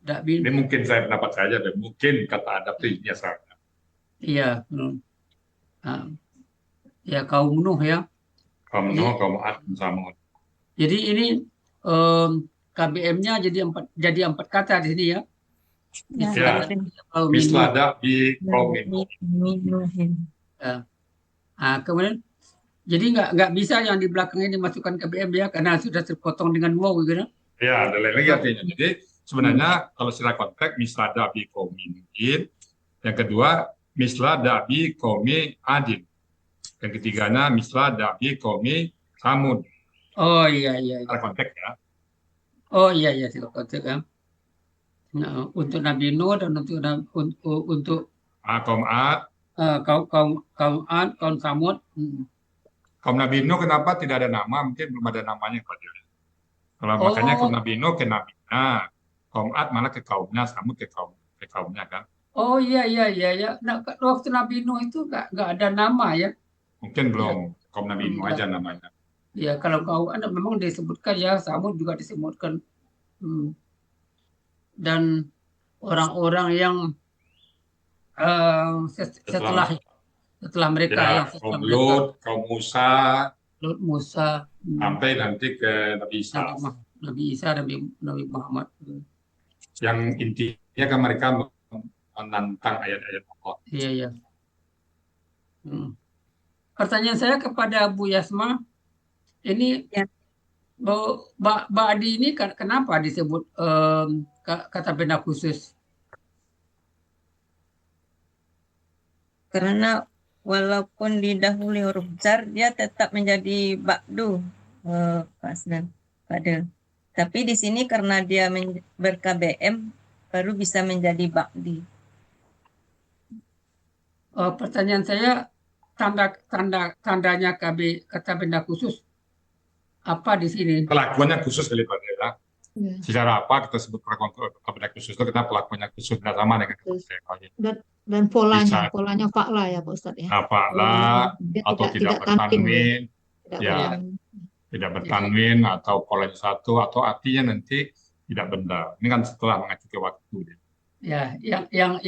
S10: dakbi.
S4: Ini mungkin saya pendapat saja, dan mungkin kata adab itu ini asalnya.
S10: Iya. Ya kaum Nuh ya.
S4: Kaum Nuh, kaum Ad, Samud.
S10: Jadi ini KBM-nya jadi empat kata di sini ya.
S4: Misla dakbi qaumin.
S10: Kemudian jadi nggak bisa yang di belakangnya dimasukkan ke BM ya, karena sudah terpotong dengan wow gitu.
S4: Ya, ada lain lagi artinya. Jadi sebenarnya kalau secara konteks misla dakbi qaumin, yang kedua misla dakbi qaumi adin, yang ketiganya misla dakbi qaumi samud.
S10: Oh iya.
S4: Secara konteks ya.
S10: Oh iya secara konteks ya. Nah, untuk Nabi Nuh dan untuk
S4: kaum Ad,
S10: kaum Ad, kaum Samud.
S4: Kaum Nabi Nuh kenapa tidak ada nama? Mungkin belum ada namanya Pak Dil. Kalau makanya kaum Nabi Nuh ke nabinya, kaum Ad malah ke kaumnya, Samud ke kaumnya kan.
S10: Oh iya iya iya ya. Nah, waktu Nabi Nuh itu nggak ada nama ya.
S4: Mungkin
S10: Ya,
S4: belum kaum Nabi Nuh
S10: enggak.
S4: aja namanya.
S10: Ya kalau kau ada memang disebutkan ya, Samud juga disebutkan. Hmm. Dan orang-orang yang
S4: Setelah
S10: setelah mereka
S4: ya
S10: yang
S4: kaum
S10: setelah mereka
S4: Lut, kaum Musa,
S10: Lut, Musa,
S4: sampai nanti ke Nabi Isa.
S10: Nabi Isa, Nabi Muhammad.
S4: Yang intinya kan mereka menantang ayat-ayat Allah.
S10: Iya iya. Pertanyaan saya kepada Bu Yasma, ini
S5: Ya.
S10: Ba'di ini kenapa disebut kata benda khusus?
S5: Karena walaupun didahului huruf jar, dia tetap menjadi ba'du, Pak Aslan. Tapi di sini karena dia ber-KBM, baru bisa menjadi ba'di.
S10: Pertanyaan saya, tandanya kata benda khusus apa di sini?
S4: Kelakuannya khusus daripada ya. Secara apa kita sebut perlakuan benda khusus itu karena pelakuannya khusus, tidak sama dengan
S8: dan polanya fa'la ya Pak Ustadz ya.
S4: Fa'la atau tidak bertanwin,
S8: ya.
S4: Tidak bertanwin atau polanya satu atau artinya nanti tidak benda. Ini kan setelah mengacu ke waktu.
S10: Ya, yang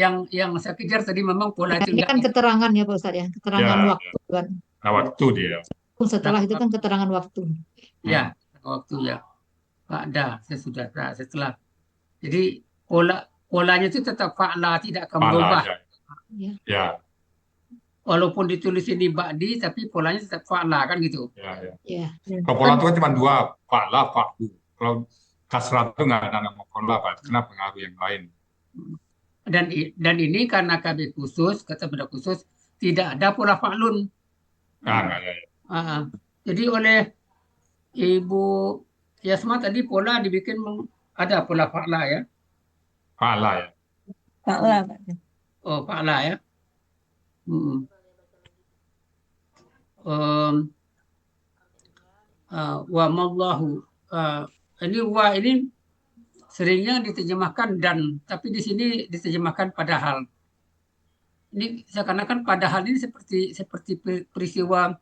S10: saya kejar tadi memang pola itu.
S8: Ini kan keterangan ya Pak Ustadz ya, keterangan waktu kan.
S4: Nah, waktu dia.
S8: Setelah itu kan keterangan waktu.
S10: Ya, waktu ya. Ada, sesudah setelah. Jadi polanya itu tetap fa'la, tidak akan berubah.
S4: Ya.
S10: Walaupun ditulis ini ba'di, tapi polanya tetap fa'la kan gitu.
S4: Ya. Kalau pola itu kan cuma dua, fa'la, fa'du. Kalau kasrah itu nggak ada nama pola, Pak. Karena pengaruh yang lain.
S10: Dan ini karena KB khusus, kata benda khusus, tidak ada pola fa'lun.
S4: Nggak ada.
S10: Jadi oleh Ibu Yasma tadi pola dibikin ada pola fa'la ya?
S4: Fa'la ya.
S5: Fa'la, Pak.
S10: Oh, fa'la ya. Wa mallahu. Ini wa ini seringnya diterjemahkan dan, tapi di sini diterjemahkan padahal. Ini seakan-akan padahal ini seperti peristiwa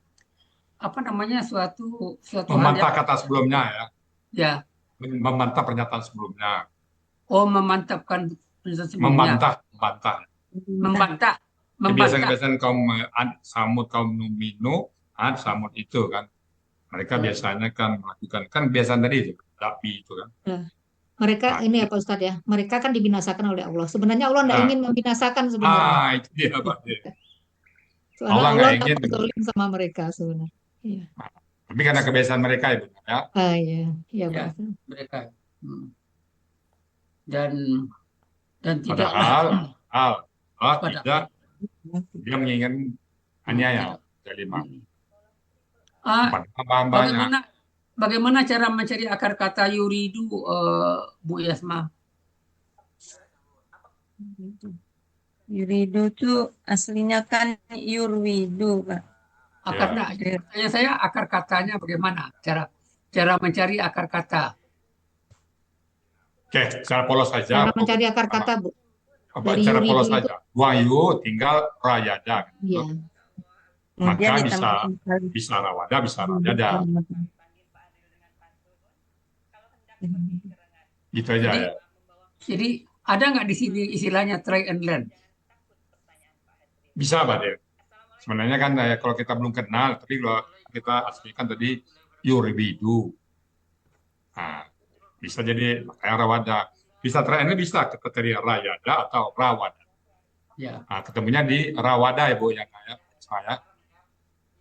S10: apa namanya suatu
S4: membantah kata sebelumnya ya.
S10: Ya.
S4: Membantah pernyataan sebelumnya.
S10: Oh, memantapkan pernyataan sebelumnya. Membantah.
S4: Kebiasaan kaum Samud, kaum Nuh, Ad, Samud itu kan. Mereka biasanya kan melakukan, kan biasa tadi itu, Dabi itu kan.
S8: Mereka ini ya Pak Ustadz ya, mereka kan dibinasakan oleh Allah. Sebenarnya Allah tidak ingin membinasakan sebenarnya.
S4: Itu dia Pak.
S8: Soalnya Allah nggak berzolim sama mereka sebenarnya. Iya.
S4: Tapi karena kebiasaan mereka itu ya.
S8: Iya Pak.
S10: Mereka. Dan tidak.
S4: Padahal tidak dia menginginkan aniaya kelima.
S10: Bagaimana cara mencari akar kata yuridu, Bu Yasma?
S5: Yuridu itu aslinya kan yurwidu, Pak.
S10: Akarnya, tanya saya akar katanya bagaimana? Cara mencari akar kata.
S4: Oke, secara polos saja.
S8: Cara mencari akar kata, Bu.
S4: Cara polos saja. Buang yu tinggal rayada.
S8: Iya.
S4: Maka bisa rawada, bisa rayada. Gitu aja ya.
S10: Jadi ada nggak di sini istilahnya try and learn?
S4: Bisa, Pak Dev. Sebenarnya kan kalau kita belum kenal, tapi kalau kita aslikan tadi yuridu. Nah, bisa jadi rawada. Bisa try and learn, bisa dari rayada atau rawada.
S10: Ya.
S4: Nah, ketemunya di rawada ya Bu yang saya.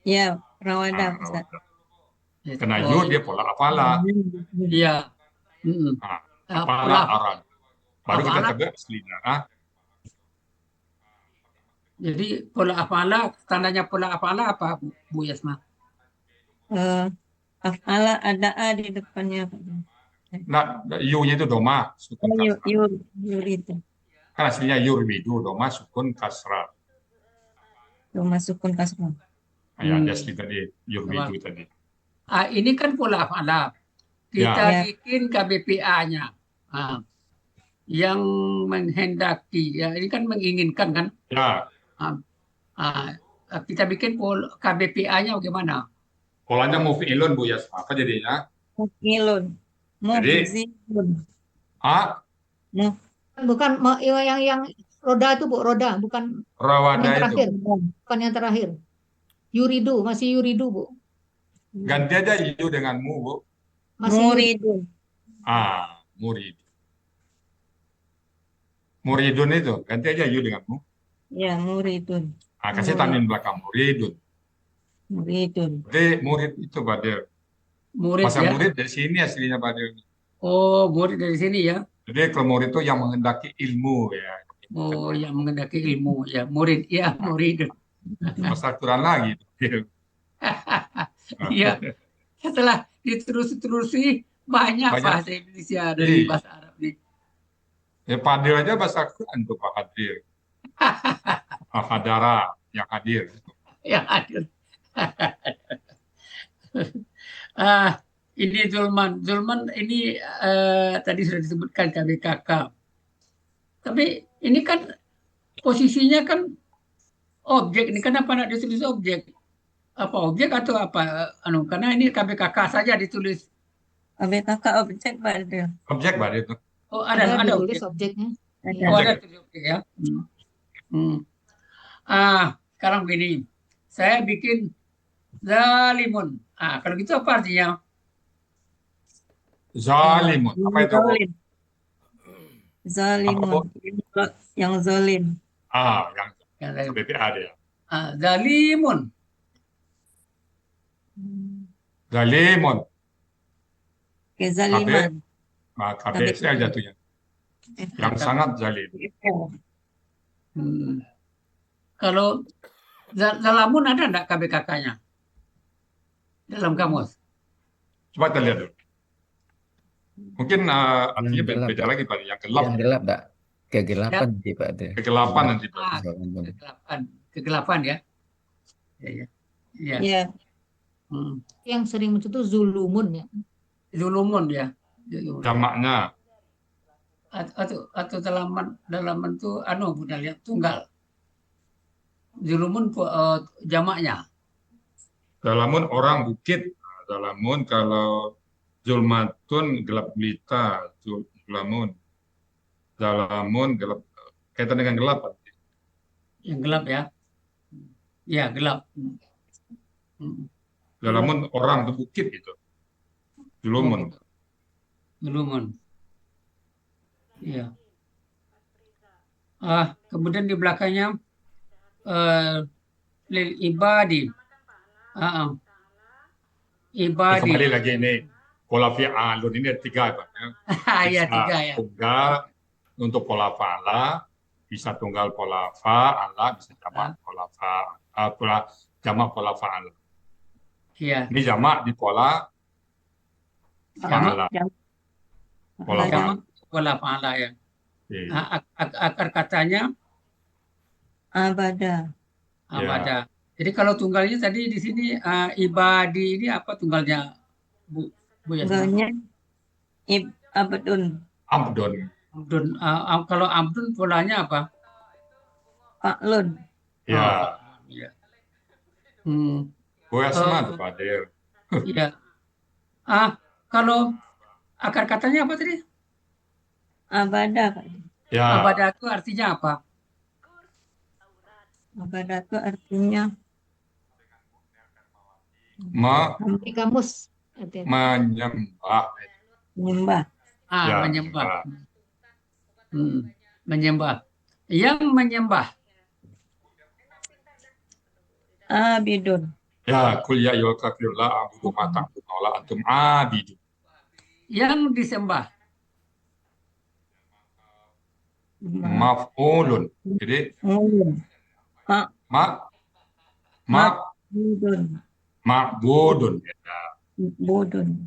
S5: Ya, rawada.
S4: Karena dia pola apalah.
S10: Iya.
S4: Apalah aran. Baru kita coba aslinya.
S10: Jadi pola afala, tandanya pola afala apa Bu Yasma?
S5: Afala ada a di depannya.
S4: Nah, yu-nya itu doma, sukun kasrah.
S5: Yur itu.
S4: Kan aslinya yurbidu, doma sukun kasrah.
S5: Doma sukun kasrah.
S4: Ya, asli tadi yurbidu tadi.
S10: Ini kan pola afala. Kita bikin KBPA-nya. yang menghendaki, ya ini kan menginginkan kan.
S4: Ya,
S10: Ah, ah, kita bikin KBPA-nya bagaimana?
S4: polanya muf'ilun Bu Yasma. Apa jadinya?
S5: Mufilun.
S4: Jadi,
S5: Mufzilun.
S4: A,
S5: Muf.
S8: Bukan yang roda itu Bu, roda, bukan yang
S4: rawada itu.
S8: terakhir, bukan yang terakhir. Yuridu, masih yuridu Bu,
S4: Ganti aja yu dengan mu, Bu.
S8: masih yuridu.
S5: Muridun.
S4: Murid. Muridun itu, ganti aja yu dengan mu.
S5: Ya, muridun.
S4: Kasih tanwin belakang, muridun.
S5: Muridun.
S4: Jadi murid itu Badil.
S10: Murid
S4: Masa
S10: ya.
S4: murid dari sini aslinya Badil.
S10: Oh, murid dari sini ya.
S4: Jadi kalau murid itu yang menghendaki ilmu ya.
S10: Oh, yang menghendaki ilmu ya. Murid ya, murid.
S4: Masa Quran lagi.
S10: Iya. Setelah diterus-terusi banyak
S4: Banyak.
S10: bahasa Indonesia dari
S4: Iya.
S10: bahasa Arab nih.
S4: Ya Fadil aja bahasa Quran tuh Pak Fadil. Al-Fadara yang hadir.
S10: Yang hadir. Ini Zulman. Zulman ini tadi sudah disebutkan KBKK. Tapi ini kan posisinya kan objek. Ini kenapa nak ditulis objek? Apa objek atau apa? Karena ini KBKK saja ditulis.
S5: KBKK objek Badil.
S4: Objek Badil itu.
S10: Oh,
S8: Ada
S10: ada
S8: ditulis
S10: objek.
S8: objeknya.
S5: Ada.
S10: Oh, ada tulis objek ya. Sekarang begini. Saya bikin zalimun. Kalau gitu apa artinya?
S4: Zalimun. Apa itu?
S5: Zalim. Zalimun. Yang zalim.
S4: Yang BPA dia.
S10: Zalimun.
S4: Zalimun.
S5: Kezaliman.
S4: KBSL jatuhnya. Yang sangat zalim.
S10: Kalau zalamun ada enggak KBKK-nya? Dalam kamus?
S4: Coba kita lihat dulu. Mungkin artinya beda lagi Pak. Yang gelap.
S2: Yang gelap, Pak. Kegelapan sih Pak.
S4: Kegelapan nanti Pak.
S10: Kegelapan ya.
S5: Iya.
S8: Yang sering muncul itu zulumun ya.
S10: Zulumun ya.
S4: Jamaknya.
S10: Atau dalaman itu bukan lihat tunggal. Zulumun jamaknya.
S4: Dalamun orang bukit. Dalamun kalau zulmatun gelap gulita. Zulamun. Dalamun gelap. Kaitan dengan gelap.
S10: Yang gelap ya. Ya, gelap.
S4: Dalamun orang itu bukit itu. Zulumun.
S10: Zulumun. Iya. Kemudian di belakangnya lil ibadi. Ibadi.
S4: Kembali lagi ini. Pola fi'alun ini ada 3 Pak.
S10: Ya, 3 ya.
S4: Tunggal untuk pola fa'ala, bisa tunggal pola fa'ala, bisa jamak pola fa'ala, jamak pola fa'ala.
S10: Iya.
S4: Ini jamak di pola fa'ala. Pola fa'ala.
S10: Pola fa'ala ya. Akar katanya
S5: abada.
S10: Abada. Jadi kalau tunggalnya tadi di sini ibadi ini apa tunggalnya Bu Yasma?
S5: Tunggalnya abdun.
S4: Abdun.
S10: Abdun. Kalau abdun polanya apa?
S5: Fa'lun.
S4: Ya.
S10: Iya.
S4: Bu Yasma tuh Pak Del.
S10: Iya. Kalau akar katanya apa tadi?
S5: Abada Pak.
S4: Ya.
S10: Abada itu artinya apa?
S5: Abada itu artinya
S8: Di kamus.
S4: menyembah.
S5: menyembah.
S4: Ya,
S10: Menyembah. Menyembah. Yang menyembah.
S5: Abidun.
S4: Ya, kul ya ayyuhal kafirun la a'budu ma ta'budun wa la antum abidun.
S10: Yang disembah.
S4: Maf'ulun. Jadi ma'budun.
S5: Bodun.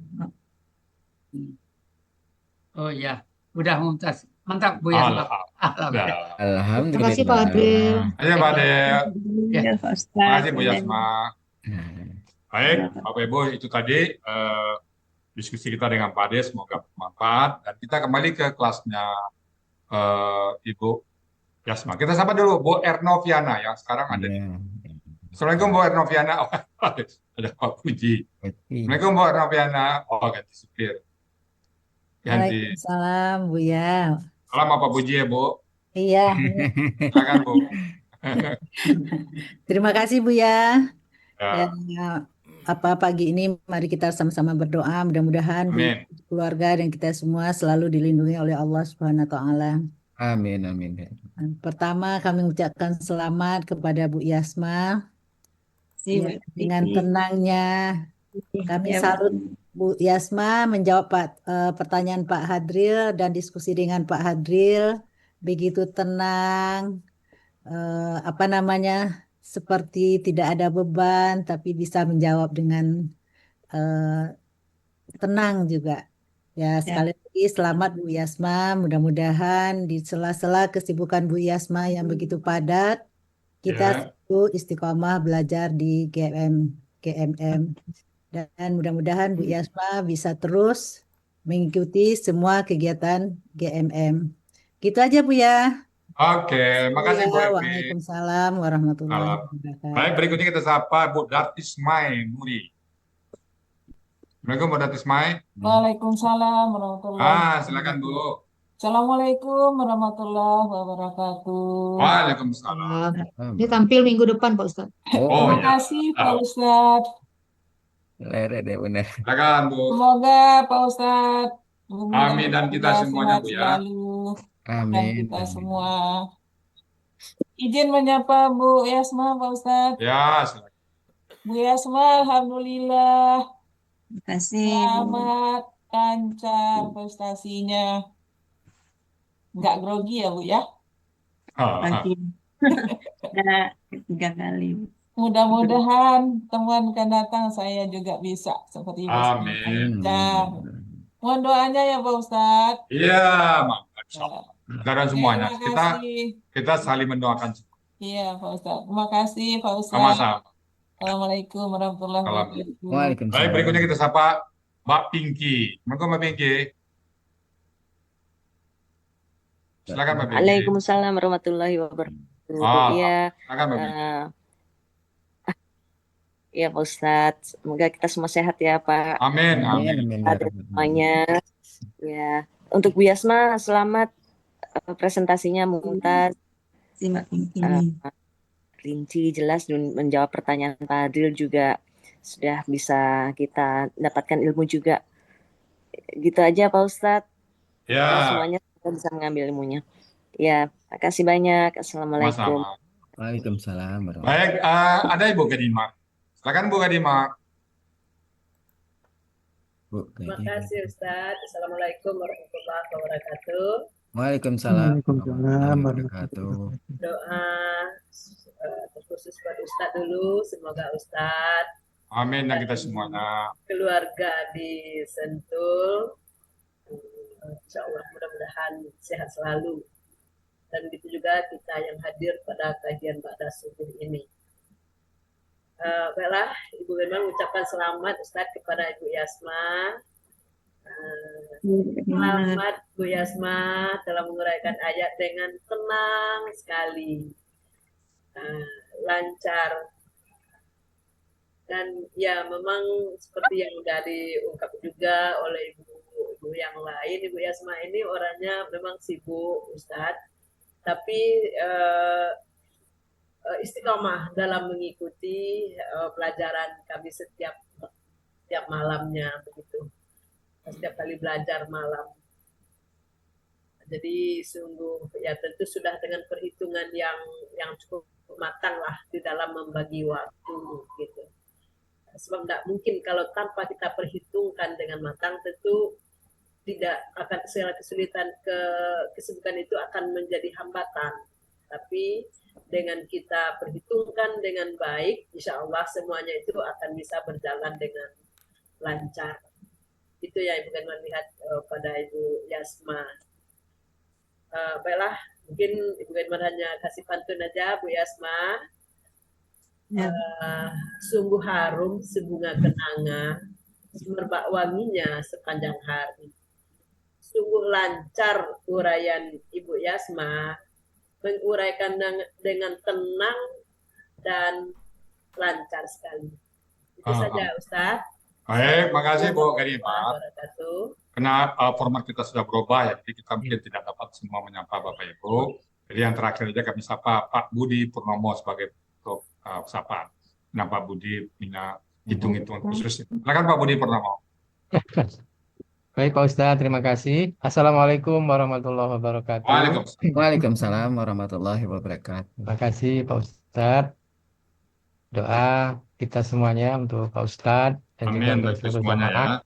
S10: Oh ya, udah Mumtaz. Mantap Bu Yasma.
S2: Alhamdulillah.
S8: Terima kasih Pak Adil.
S4: Ayo Pak Del.
S5: Ya, Pak Ustaz.
S4: Terima kasih Bu Yasma. Baik, Bapak Ibu, itu tadi diskusi kita dengan Pak Ade, semoga bermanfaat. Dan kita kembali ke kelasnya Ibu Yasma. Kita sapa dulu Bu Ernoviana yang sekarang ada di.
S2: Ya.
S4: Assalamualaikum Bu Ernoviana. Oh, ada Pak Puji. Assalamualaikum Bu Ernoviana. Oh, ganti supir. Ganti.
S11: Waalaikumsalam, Buya.
S4: Salam apa Puji ya Bu?
S11: Iya,
S4: Silakan Bu.
S11: terima kasih Buya.
S4: Ya,
S11: Dan pagi ini mari kita sama-sama berdoa, mudah-mudahan Buya,
S4: amin.
S11: keluarga dan kita semua selalu dilindungi oleh Allah Subhanahu wa taala.
S2: Amin, amin.
S11: Pertama kami mengucapkan selamat kepada Bu Yasma. Ya, dengan tenangnya kami salut Bu Yasma menjawab pertanyaan Pak Hadril dan diskusi dengan Pak Hadril begitu tenang, seperti tidak ada beban tapi bisa menjawab dengan tenang juga. Ya, sekali lagi selamat Bu Yasma. Mudah-mudahan di sela-sela kesibukan Bu Yasma yang begitu padat, kita selalu istiqomah belajar di GMM. Dan mudah-mudahan Bu Yasma bisa terus mengikuti semua kegiatan GMM. Gitu aja Bu ya.
S4: Oke, makasih Bu Evi.
S11: Waalaikumsalam warahmatullahi
S4: Salam.
S11: wabarakatuh.
S4: Baik, berikutnya kita sapa Bu Datismai Muri. Assalamualaikum Bu Datismai.
S12: Waalaikumsalam warahmatullahi
S4: Silakan Bu.
S12: Assalamualaikum warahmatullahi wabarakatuh.
S4: Waalaikumsalam.
S8: Ini tampil minggu depan Pak Ustadz.
S12: Terima kasih Pak Ustadz.
S2: Leret ya benar.
S4: Silakan Bu.
S12: Semoga Pak Ustadz
S4: Amin dan kita semuanya Bu ya.
S12: selalu dan
S2: Amin.
S12: kita semua. Izin menyapa Bu Yasma Pak Ustadz.
S4: Ya, silakan.
S12: Bu Yasma, alhamdulillah.
S5: Terima kasih.
S12: Selamat lancar prestasinya. Nggak grogi ya Bu ya?
S5: Pagi. Nah, 3 kali.
S12: Mudah-mudahan teman akan datang saya juga bisa seperti Mas.
S4: Amin.
S12: Mohon doanya ya Pak Ustadz.
S4: Iya, mantap. Dan semuanya.
S12: Terima kasih.
S4: Kita saling mendoakan.
S12: Iya Pak Ustadz. Terima kasih Pak Ustadz.
S4: Sama-sama.
S12: Assalamualaikum warahmatullahi wabarakatuh.
S2: Waalaikumsalam.
S4: Baik, berikutnya kita sapa Mbak Pinky. Assalamualaikum Mbak Pinky. Silakan Mbak Pinky.
S13: Waalaikumsalam warahmatullahi wabarakatuh. Ya,
S4: silakan Mbak Pinky.
S13: Ya Pak Ustadz, semoga kita semua sehat ya Pak.
S4: Amin, amin.
S13: Ada semuanya. Ya, untuk Bu Yasma selamat presentasinya Mumtaz. Rinci, jelas dan menjawab pertanyaan Pak Adil juga sudah bisa kita dapatkan ilmu juga. Gitu aja Pak Ustadz.
S4: Ya.
S13: Kita semuanya kita bisa mengambil ilmunya. Ya, makasih banyak. Assalamualaikum.
S2: Waalaikumsalam.
S4: Baik, ada Ibu Kadima. Silakan Bu Kadima.
S14: Terima kasih Ustadz. Assalamualaikum warahmatullahi wabarakatuh.
S2: Waalaikumsalam warahmatullahi wabarakatuh.
S14: Doa terkhusus buat Ustadz dulu. Semoga Ustadz,
S4: amin, dan kita semuanya,
S14: keluarga di Sentul, insya Allah mudah-mudahan sehat selalu. Dan begitu juga kita yang hadir pada kajian Ba'da Subuh ini. Baiklah, Ibu memang mengucapkan selamat Ustadz kepada Ibu Yasma. Selamat Bu Yasma telah menguraikan ayat dengan tenang sekali, lancar, dan ya memang seperti yang sudah diungkap juga oleh ibu yang lain, Ibu Yasma ini orangnya memang sibuk Ustadz, tapi istiqomah dalam mengikuti pelajaran kami setiap malamnya begitu. Setiap kali belajar malam. Jadi sungguh ya tentu sudah dengan perhitungan yang cukup matang lah di dalam membagi waktu gitu. Sebab tidak mungkin kalau tanpa kita perhitungkan dengan matang tentu tidak akan segala kesulitan kesibukan itu akan menjadi hambatan. Tapi dengan kita perhitungkan dengan baik, insya Allah semuanya itu akan bisa berjalan dengan lancar. Itu yang Ibu kan melihat pada Ibu Yasma. Baiklah, mungkin Ibu Ganman hanya kasih pantun aja Bu Yasma. Sungguh harum sebunga kenanga, semerbak wanginya sepanjang hari. sungguh lancar uraian Ibu Yasma, menguraikan dengan tenang dan lancar sekali. Itu saja Ustaz.
S4: Baik, makasih Bu Karimah.
S14: Wabarakatuh.
S4: Karena format kita sudah berubah ya, jadi kita mungkin tidak dapat semua menyapa Bapak Ibu. Jadi yang terakhir aja kami sapa Pak Budi Purnomo sebagai sapa. Nah Pak Budi punya hitung-hitungan khusus. Silakan Pak Budi Purnomo.
S15: Baik Pak Ustadz, terima kasih. Assalamualaikum warahmatullahi wabarakatuh.
S2: Waalaikumsalam warahmatullahi wabarakatuh.
S15: Terima kasih Pak Ustadz. Doa kita semuanya untuk Pak Ustadz dan juga untuk seluruh jamaah.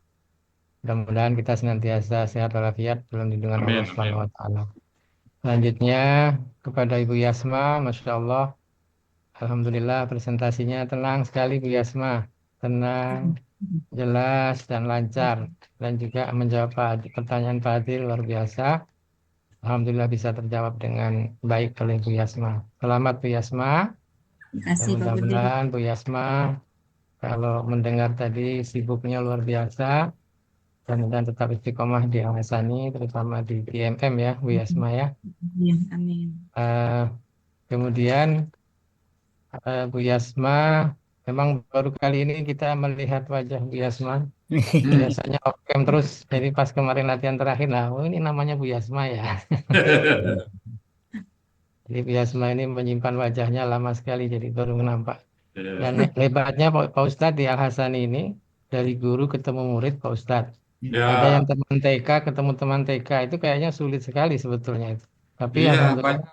S15: Mudah-mudahan kita senantiasa sehat walafiat dalam lindungan Allah Subhanahu wa Ta'ala. Selanjutnya kepada Ibu Yasma, Masya Allah. Alhamdulillah presentasinya tenang sekali Bu Yasma. Tenang, jelas dan lancar. Dan juga menjawab pertanyaan Pak Adil luar biasa. Alhamdulillah bisa terjawab dengan baik oleh Bu Yasma. Selamat Bu Yasma. Mudah-mudahan Bu Yasma kalau mendengar tadi sibuknya luar biasa dan tetap istiqomah di Al-Hasani terutama di GMM ya Bu Yasma ya.
S5: Amin.
S15: Kemudian Bu Yasma memang baru kali ini kita melihat wajah Bu Yasma. Biasanya off-cam terus, jadi pas kemarin latihan terakhir lah, oh ini namanya Bu Yasma ya. Jadi Bu Yasma ini menyimpan wajahnya lama sekali, jadi baru nampak. Dan hebatnya Pak Ustadz di Al-Hasani ini, dari guru ketemu murid Pak Ustadz. Ada yang teman TK ketemu teman TK, itu kayaknya sulit sekali sebetulnya itu. Tapi alhamdulillah.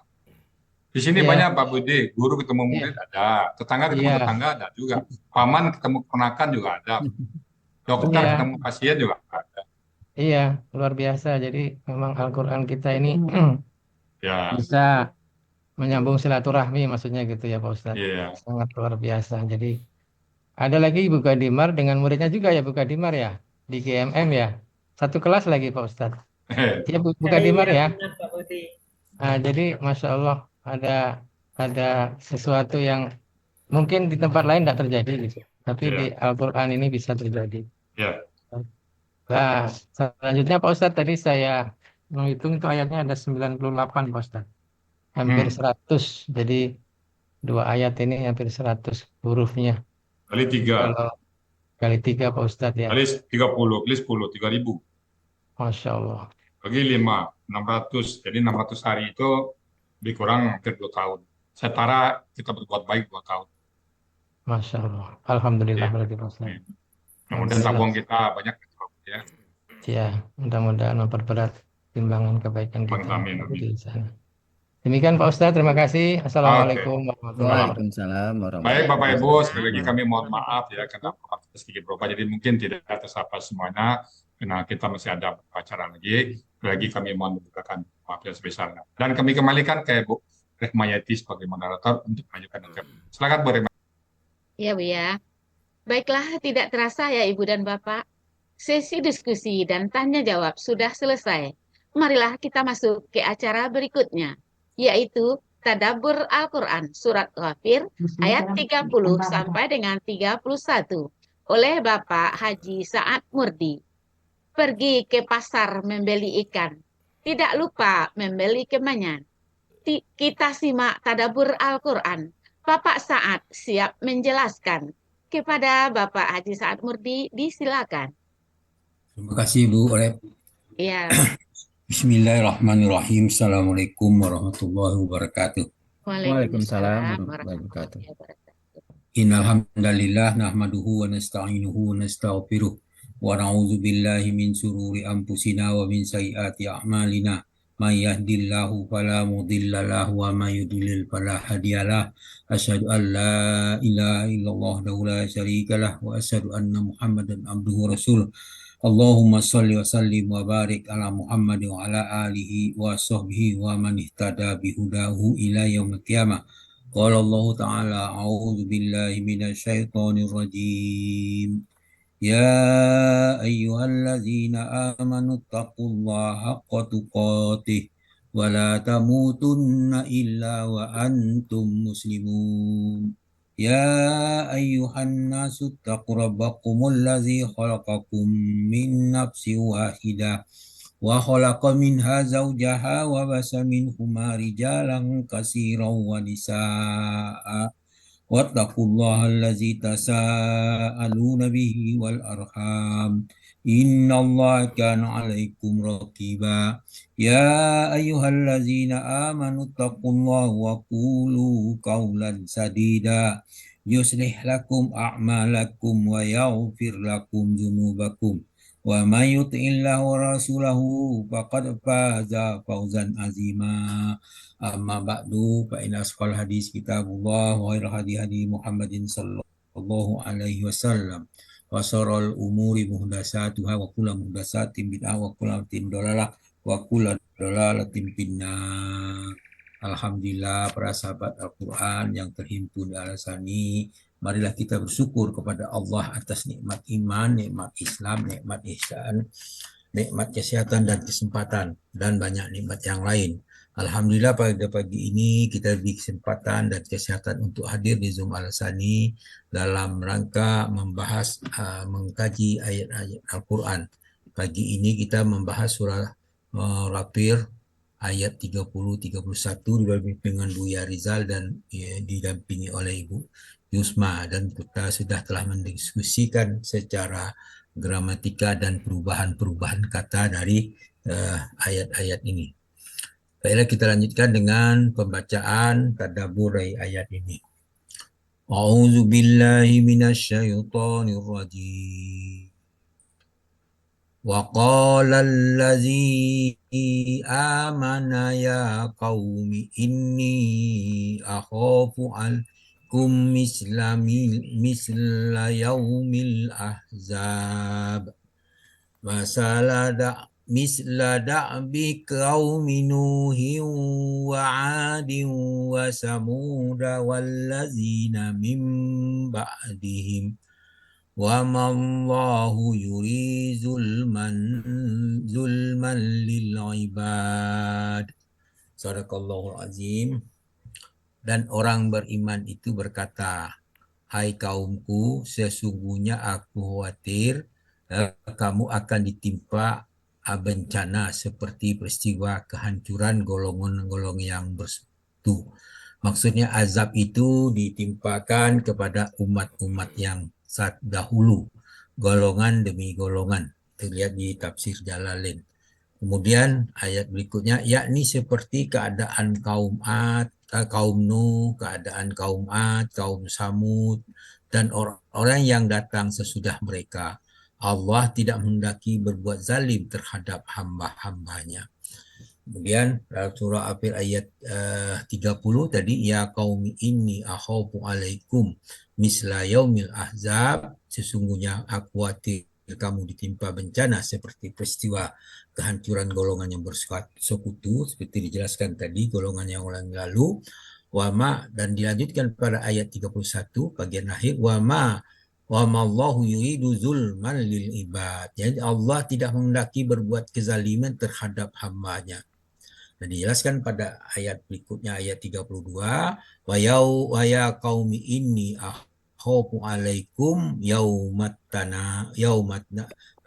S4: Di sini banyak Pak Budi, guru ketemu murid ada, tetangga ketemu tetangga ada juga, paman ketemu keponakan juga ada, dokter ketemu pasien juga ada.
S15: Iya, luar biasa. Jadi memang Al-Quran kita ini bisa menyambung silaturahmi, maksudnya gitu ya Pak Ustadz. Sangat luar biasa. Jadi ada lagi Ibu Kadimar dengan muridnya juga ya Bu Kadimar ya, di GMM ya. Satu kelas lagi Pak Ustadz. Ya Bu Kadimar ya. Nah, jadi Masya Allah ada sesuatu yang mungkin di tempat lain tidak terjadi gitu. Tapi di Al-Quran ini bisa terjadi. Nah, selanjutnya Pak Ustadz tadi saya menghitung itu ayatnya ada 98 Pak Ustadz. Hampir 100. Jadi dua ayat ini hampir 100 hurufnya.
S4: Kali 3.
S15: Kali 3 Pak Ustadz ya.
S4: Kali 30, kali 10, 3.000.
S15: Masya Allah.
S4: Bagi 5, 600. Jadi 600 hari itu dikurang hampir 2 tahun. Setara kita berbuat baik 2 tahun.
S15: Masya Allah. Alhamdulillah berarti Pak Ustadz.
S4: Kemudian tabung kita banyak ya.
S15: Ya, mudah-mudahan memperberat timbangan kebaikan kita di sana. Demikian Pak Ustadz, terima kasih. Assalamualaikum warahmatullahi wabarakatuh.
S4: Baik Bapak Ibu, sekali lagi kami mohon maaf ya karena kita sedikit berubah, jadi mungkin tidak tersapa semuanya karena kita masih ada acara lagi. Sekali lagi kami mohon membukakan maaf yang sebesarnya. Dan kami kembalikan ke Bu Rehmayati sebagai moderator untuk melanjutkan acara. Silakan Bu Rehmayati.
S1: Ya Bu ya. Baiklah, tidak terasa ya Ibu dan Bapak. Sesi diskusi dan tanya jawab sudah selesai. Marilah kita masuk ke acara berikutnya, yaitu Tadabbur Al-Quran Surat Ghafir ayat 30 sampai dengan 31 oleh Bapak Haji Sa'ad Murdi. Pergi ke pasar membeli ikan, tidak lupa membeli kemenyan. Kita simak Tadabbur Al-Quran. Bapak Sa'ad siap menjelaskan. Kepada Bapak Haji Sa'ad Murdi, disilakan.
S16: Terima kasih Bu Rep.
S1: Ya.
S16: Bismillahirrahmanirrahim. Assalamualaikum warahmatullahi wabarakatuh.
S2: Waalaikumsalam warahmatullahi wabarakatuh.
S16: Innal hamdalillah nahmaduhu wa nasta'inuhu wa nastaghfiruh wa na'udzu billahi min shururi anfusina wa min sayyiati a'malina. May yahdihillahu fala mudilla lahu wa may yudlil fala hadiyalah. Asyhadu an la ilaha illallah wa la syarika lah wa asyhadu anna Muhammadan abduhu rasul. Allahumma sholli wa sallim wa barik ala Muhammad wa ala alihi wa sahbihi wa man ihtada bihudahu ila yaumil qiyamah. Qala Allah ta'ala a'udzu billahi minasy syaithanir rajim. Ya ayyuhalladzina amanu taqullaha haqqa tuqatih wa la tamutunna illa wa antum muslimun. Ya ayyuhan nasu taqu rabbakumul ladzi khalaqakum min nafsin wahidah وخلق منها زوجها وبث منهما رجالا كثيرا ونساء واتقوا الله الذي تساءلون به والأرحام إن الله كان عليكم رقيبا يا أيها الذين آمنوا اتقوا الله وقولوا قولا سديدا يصلح لكم أعمالكم ويغفر لكم ذنوبكم ومن يطع الله ورسوله فقد فاز فوزا عظيما أما بعد فإن أصدق الحديث كتاب الله وخير الهدي هدي محمد صلى الله عليه وسلم وشر الأمور محدثاتها وكل محدثات بدعة وكل بدعة ضلالة وكل ضلالة في النار. Alhamdulillah para sahabat Al-Quran yang terhimpun di Al-Sani, marilah kita bersyukur kepada Allah atas nikmat iman, nikmat Islam, nikmat ihsan, nikmat kesehatan dan kesempatan, dan banyak nikmat yang lain. Alhamdulillah pada pagi ini kita diberi kesempatan dan kesehatan untuk hadir di Zoom Al-Sani dalam rangka membahas, mengkaji ayat-ayat Al-Quran. Pagi ini kita membahas surah Ghafir ayat 30-31 dibimbing dengan Buya Rizal dan didampingi oleh Ibu Yusma, dan kita telah mendiskusikan secara gramatika dan perubahan-perubahan kata dari ayat-ayat ini. Baiklah, kita lanjutkan dengan pembacaan tadabbur ayat ini. A'udzu billahi minasyaitonir rajim. وقال الذي آمن يا قوم إني أخاف عليكم مثل يوم الأحزاب مثل دأب قوم نوح وعاد وثمود والذين من بعدهم وما الله يريد ظلما للعباد. Sadaqallahul azim. Dan orang beriman itu berkata, hai kaumku, sesungguhnya aku khawatir kamu akan ditimpa bencana seperti peristiwa kehancuran golongan-golongan yang bersekutu. Maksudnya azab itu ditimpakan kepada umat-umat yang saat dahulu, golongan demi golongan, terlihat di tafsir Jalalain. Kemudian ayat berikutnya, yakni seperti keadaan kaum Ad, kaum Nuh, keadaan kaum Ad, kaum Samud, dan orang-orang yang datang sesudah mereka. Allah tidak menghendaki berbuat zalim terhadap hamba-hambanya. Kemudian surah Ghafir ayat 30 tadi, ya qaumi inni akhafu alaikum misla yaumil ahzab, sesungguhnya aku khawatir kamu ditimpa bencana seperti peristiwa kehancuran golongan yang bersekutu, seperti dijelaskan tadi golongan yang lalu. Wama, dan dilanjutkan pada ayat 31 bagian akhir, wama Allahu yuridu zulman lil ibad. Jadi Allah tidak menghendaki berbuat kezaliman terhadap hambanya. Dan dijelaskan pada ayat berikutnya, ayat 32, wa ya qaumi inni akhafu alaikum yaumat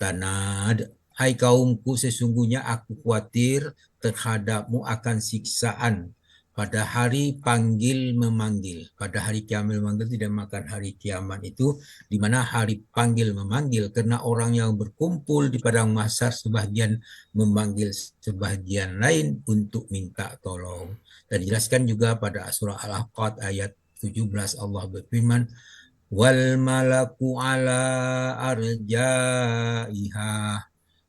S16: tanad. Hai kaumku, sesungguhnya aku khawatir terhadapmu akan siksaan pada hari panggil memanggil. Pada hari kiamat memanggil, tidak makan hari kiamat itu, di mana hari panggil memanggil, karena orang yang berkumpul di padang mahsyar sebagian memanggil sebagian lain untuk minta tolong. Dan dijelaskan juga pada surah Al-Ahqaf ayat 17, Allah berfirman, wal malaku ala arjaiha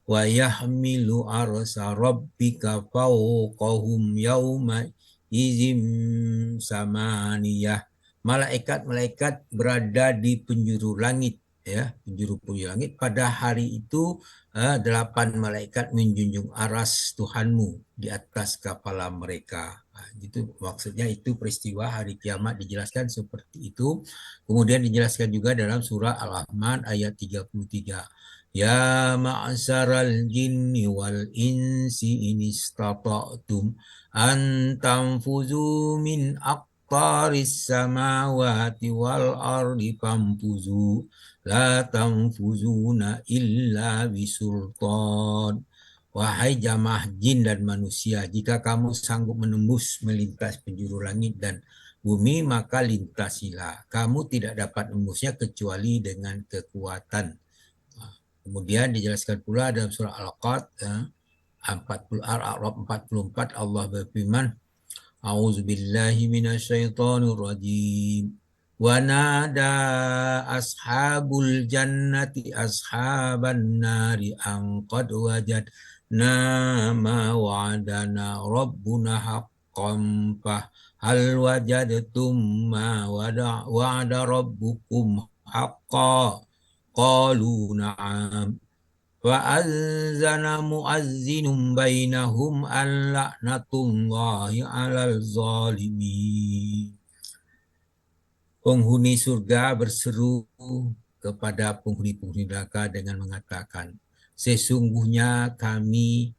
S16: wa yahmilu arsa rabbika fawqahum yawma izim samaniyah. Malaikat-malaikat berada di penjuru langit, ya, penjuru langit. Pada hari itu 8 malaikat menjunjung aras Tuhanmu di atas kepala mereka. Itu maksudnya, itu peristiwa hari kiamat dijelaskan seperti itu. Kemudian dijelaskan juga dalam surah Al-Rahman ayat 33. Ya ma'asaral jinni wal insi in istata'tum an tanfuzu min aqtaris samawati wal ardi famfuzu la tanfuzuna illa bisultan. Wahai jamaah jin dan manusia, jika kamu sanggup menembus melintas penjuru langit dan bumi, maka lintasilah. Kamu tidak dapat menembusnya kecuali dengan kekuatan. Kemudian dijelaskan pula dalam surah Al-Qad 44 Allah berfirman, A'udzubillahi minasyaitonirrajim. Wa nada ashabul jannati ashaban nari an qad wajadna ma wa'adana rabbuna haqqan fa hal wajadtum ma wa'ada rabbukum haqqan qalu na'am Fa'azzana mu'azzinun bainahum an-la'natullahi 'alal zalimin. Penghuni surga berseru kepada penghuni-penghuni neraka dengan mengatakan, sesungguhnya kami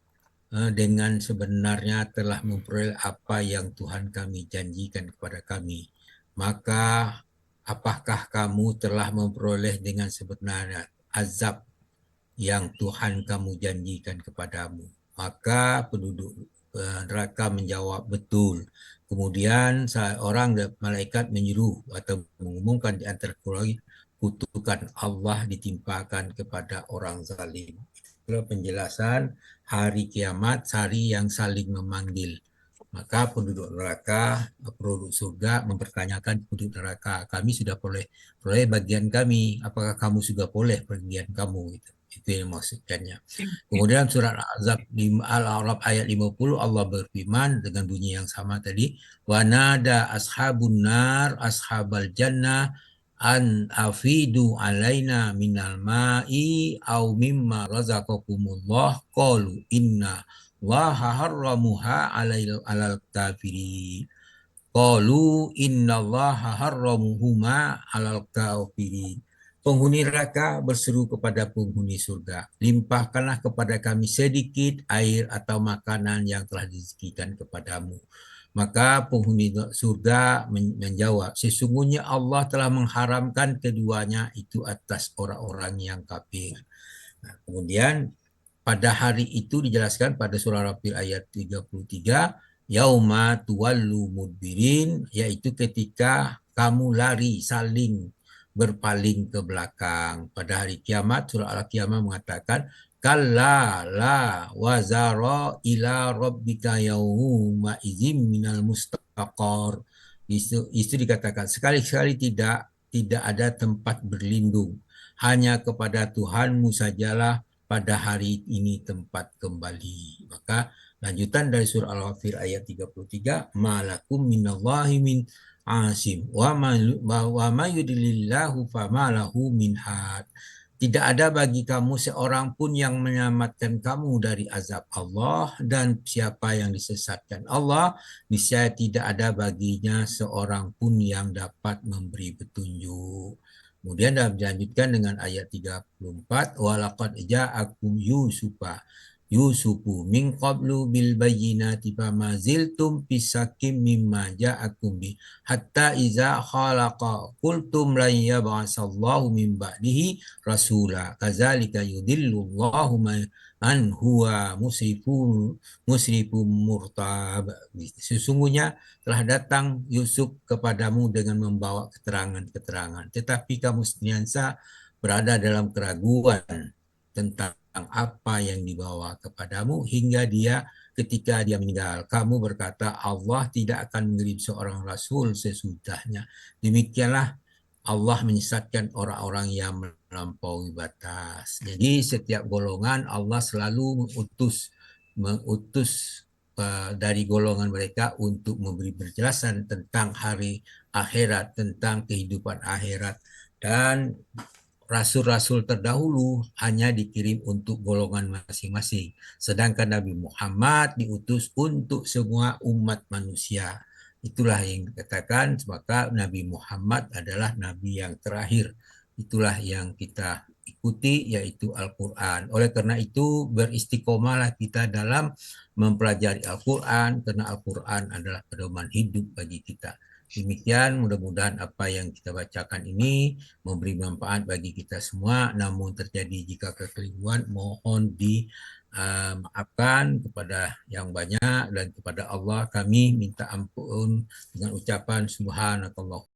S16: dengan sebenarnya telah memperoleh apa yang Tuhan kami janjikan kepada kami. Maka apakah kamu telah memperoleh dengan sebenarnya azab yang Tuhan kamu janjikan kepadamu? Maka penduduk neraka menjawab betul. Kemudian seorang malaikat menyuruh atau mengumumkan di antara keluarga, kutukan Allah ditimpakan kepada orang zalim. Itulah penjelasan hari kiamat, hari yang saling memanggil. Maka penduduk neraka, penduduk surga mempertanyakan penduduk neraka, kami sudah peroleh bagian kami, apakah kamu sudah peroleh bagian kamu? Gitu. Itu yang maksudnya. Kemudian surat Al-A'raf ayat 50 Allah berfirman dengan bunyi yang sama tadi, wa nada ashabun nar ashabal jannah an afidu alaina minal ma'i au mimma razaqakumullah qalu inna Allaha harramuha alal kafirin. Qalu innallaha harramuhuma alal kafirin. Penghuni neraka berseru kepada penghuni surga, limpahkanlah kepada kami sedikit air atau makanan yang telah direzekikan kepadamu. Maka penghuni surga menjawab, sesungguhnya Allah telah mengharamkan keduanya itu atas orang-orang yang kafir. Nah, kemudian pada hari itu dijelaskan pada surah Al-Fil ayat 33, yauma tuwallu mudbirin, yaitu ketika kamu lari saling berpaling ke belakang. Pada hari kiamat surah Al-Qiyamah mengatakan kalla la wazara ila rabbika yauma idzim minal mustaqar. Itu dikatakan sekali-sekali tidak ada tempat berlindung, hanya kepada Tuhanmu sajalah pada hari ini tempat kembali. Maka lanjutan dari surah Al-Ghafir ayat 33, malakum minallahi min asim wa ma yudlilillahu fama lahu min had. Tidak ada bagi kamu seorang pun yang menyelamatkan kamu dari azab Allah, dan siapa yang disesatkan Allah, niscaya tidak ada baginya seorang pun yang dapat memberi petunjuk. Kemudian dilanjutkan dengan ayat 34, walaqad ja'akum Yusufu min qablu bil bayyinati fama ziltum bisakim mimma ja'akum bi hatta iza khalaqa qultum lan yab'asallahu min ba'dihi rasula kadzalika yudillullahu man huwa musrifun murtab. Sesungguhnya telah datang Yusuf kepadamu dengan membawa keterangan-keterangan, tetapi kamu senantiasa berada dalam keraguan tentang apa yang dibawa kepadamu hingga ketika dia meninggal. Kamu berkata Allah tidak akan mengirim seorang rasul sesudahnya. Demikianlah Allah menyesatkan orang-orang yang melampaui batas. Jadi setiap golongan Allah selalu mengutus dari golongan mereka untuk memberi penjelasan tentang hari akhirat, tentang kehidupan akhirat. Dan rasul-rasul terdahulu hanya dikirim untuk golongan masing-masing. Sedangkan Nabi Muhammad diutus untuk semua umat manusia. Itulah yang dikatakan, maka Nabi Muhammad adalah Nabi yang terakhir. Itulah yang kita ikuti, yaitu Al-Quran. Oleh karena itu beristiqomahlah kita dalam mempelajari Al-Quran, karena Al-Quran adalah pedoman hidup bagi kita. Demikian mudah-mudahan apa yang kita bacakan ini memberi manfaat bagi kita semua. Namun terjadi jika kekeliruan mohon dimaafkan kepada yang banyak, dan kepada Allah kami minta ampun dengan ucapan subhanakallah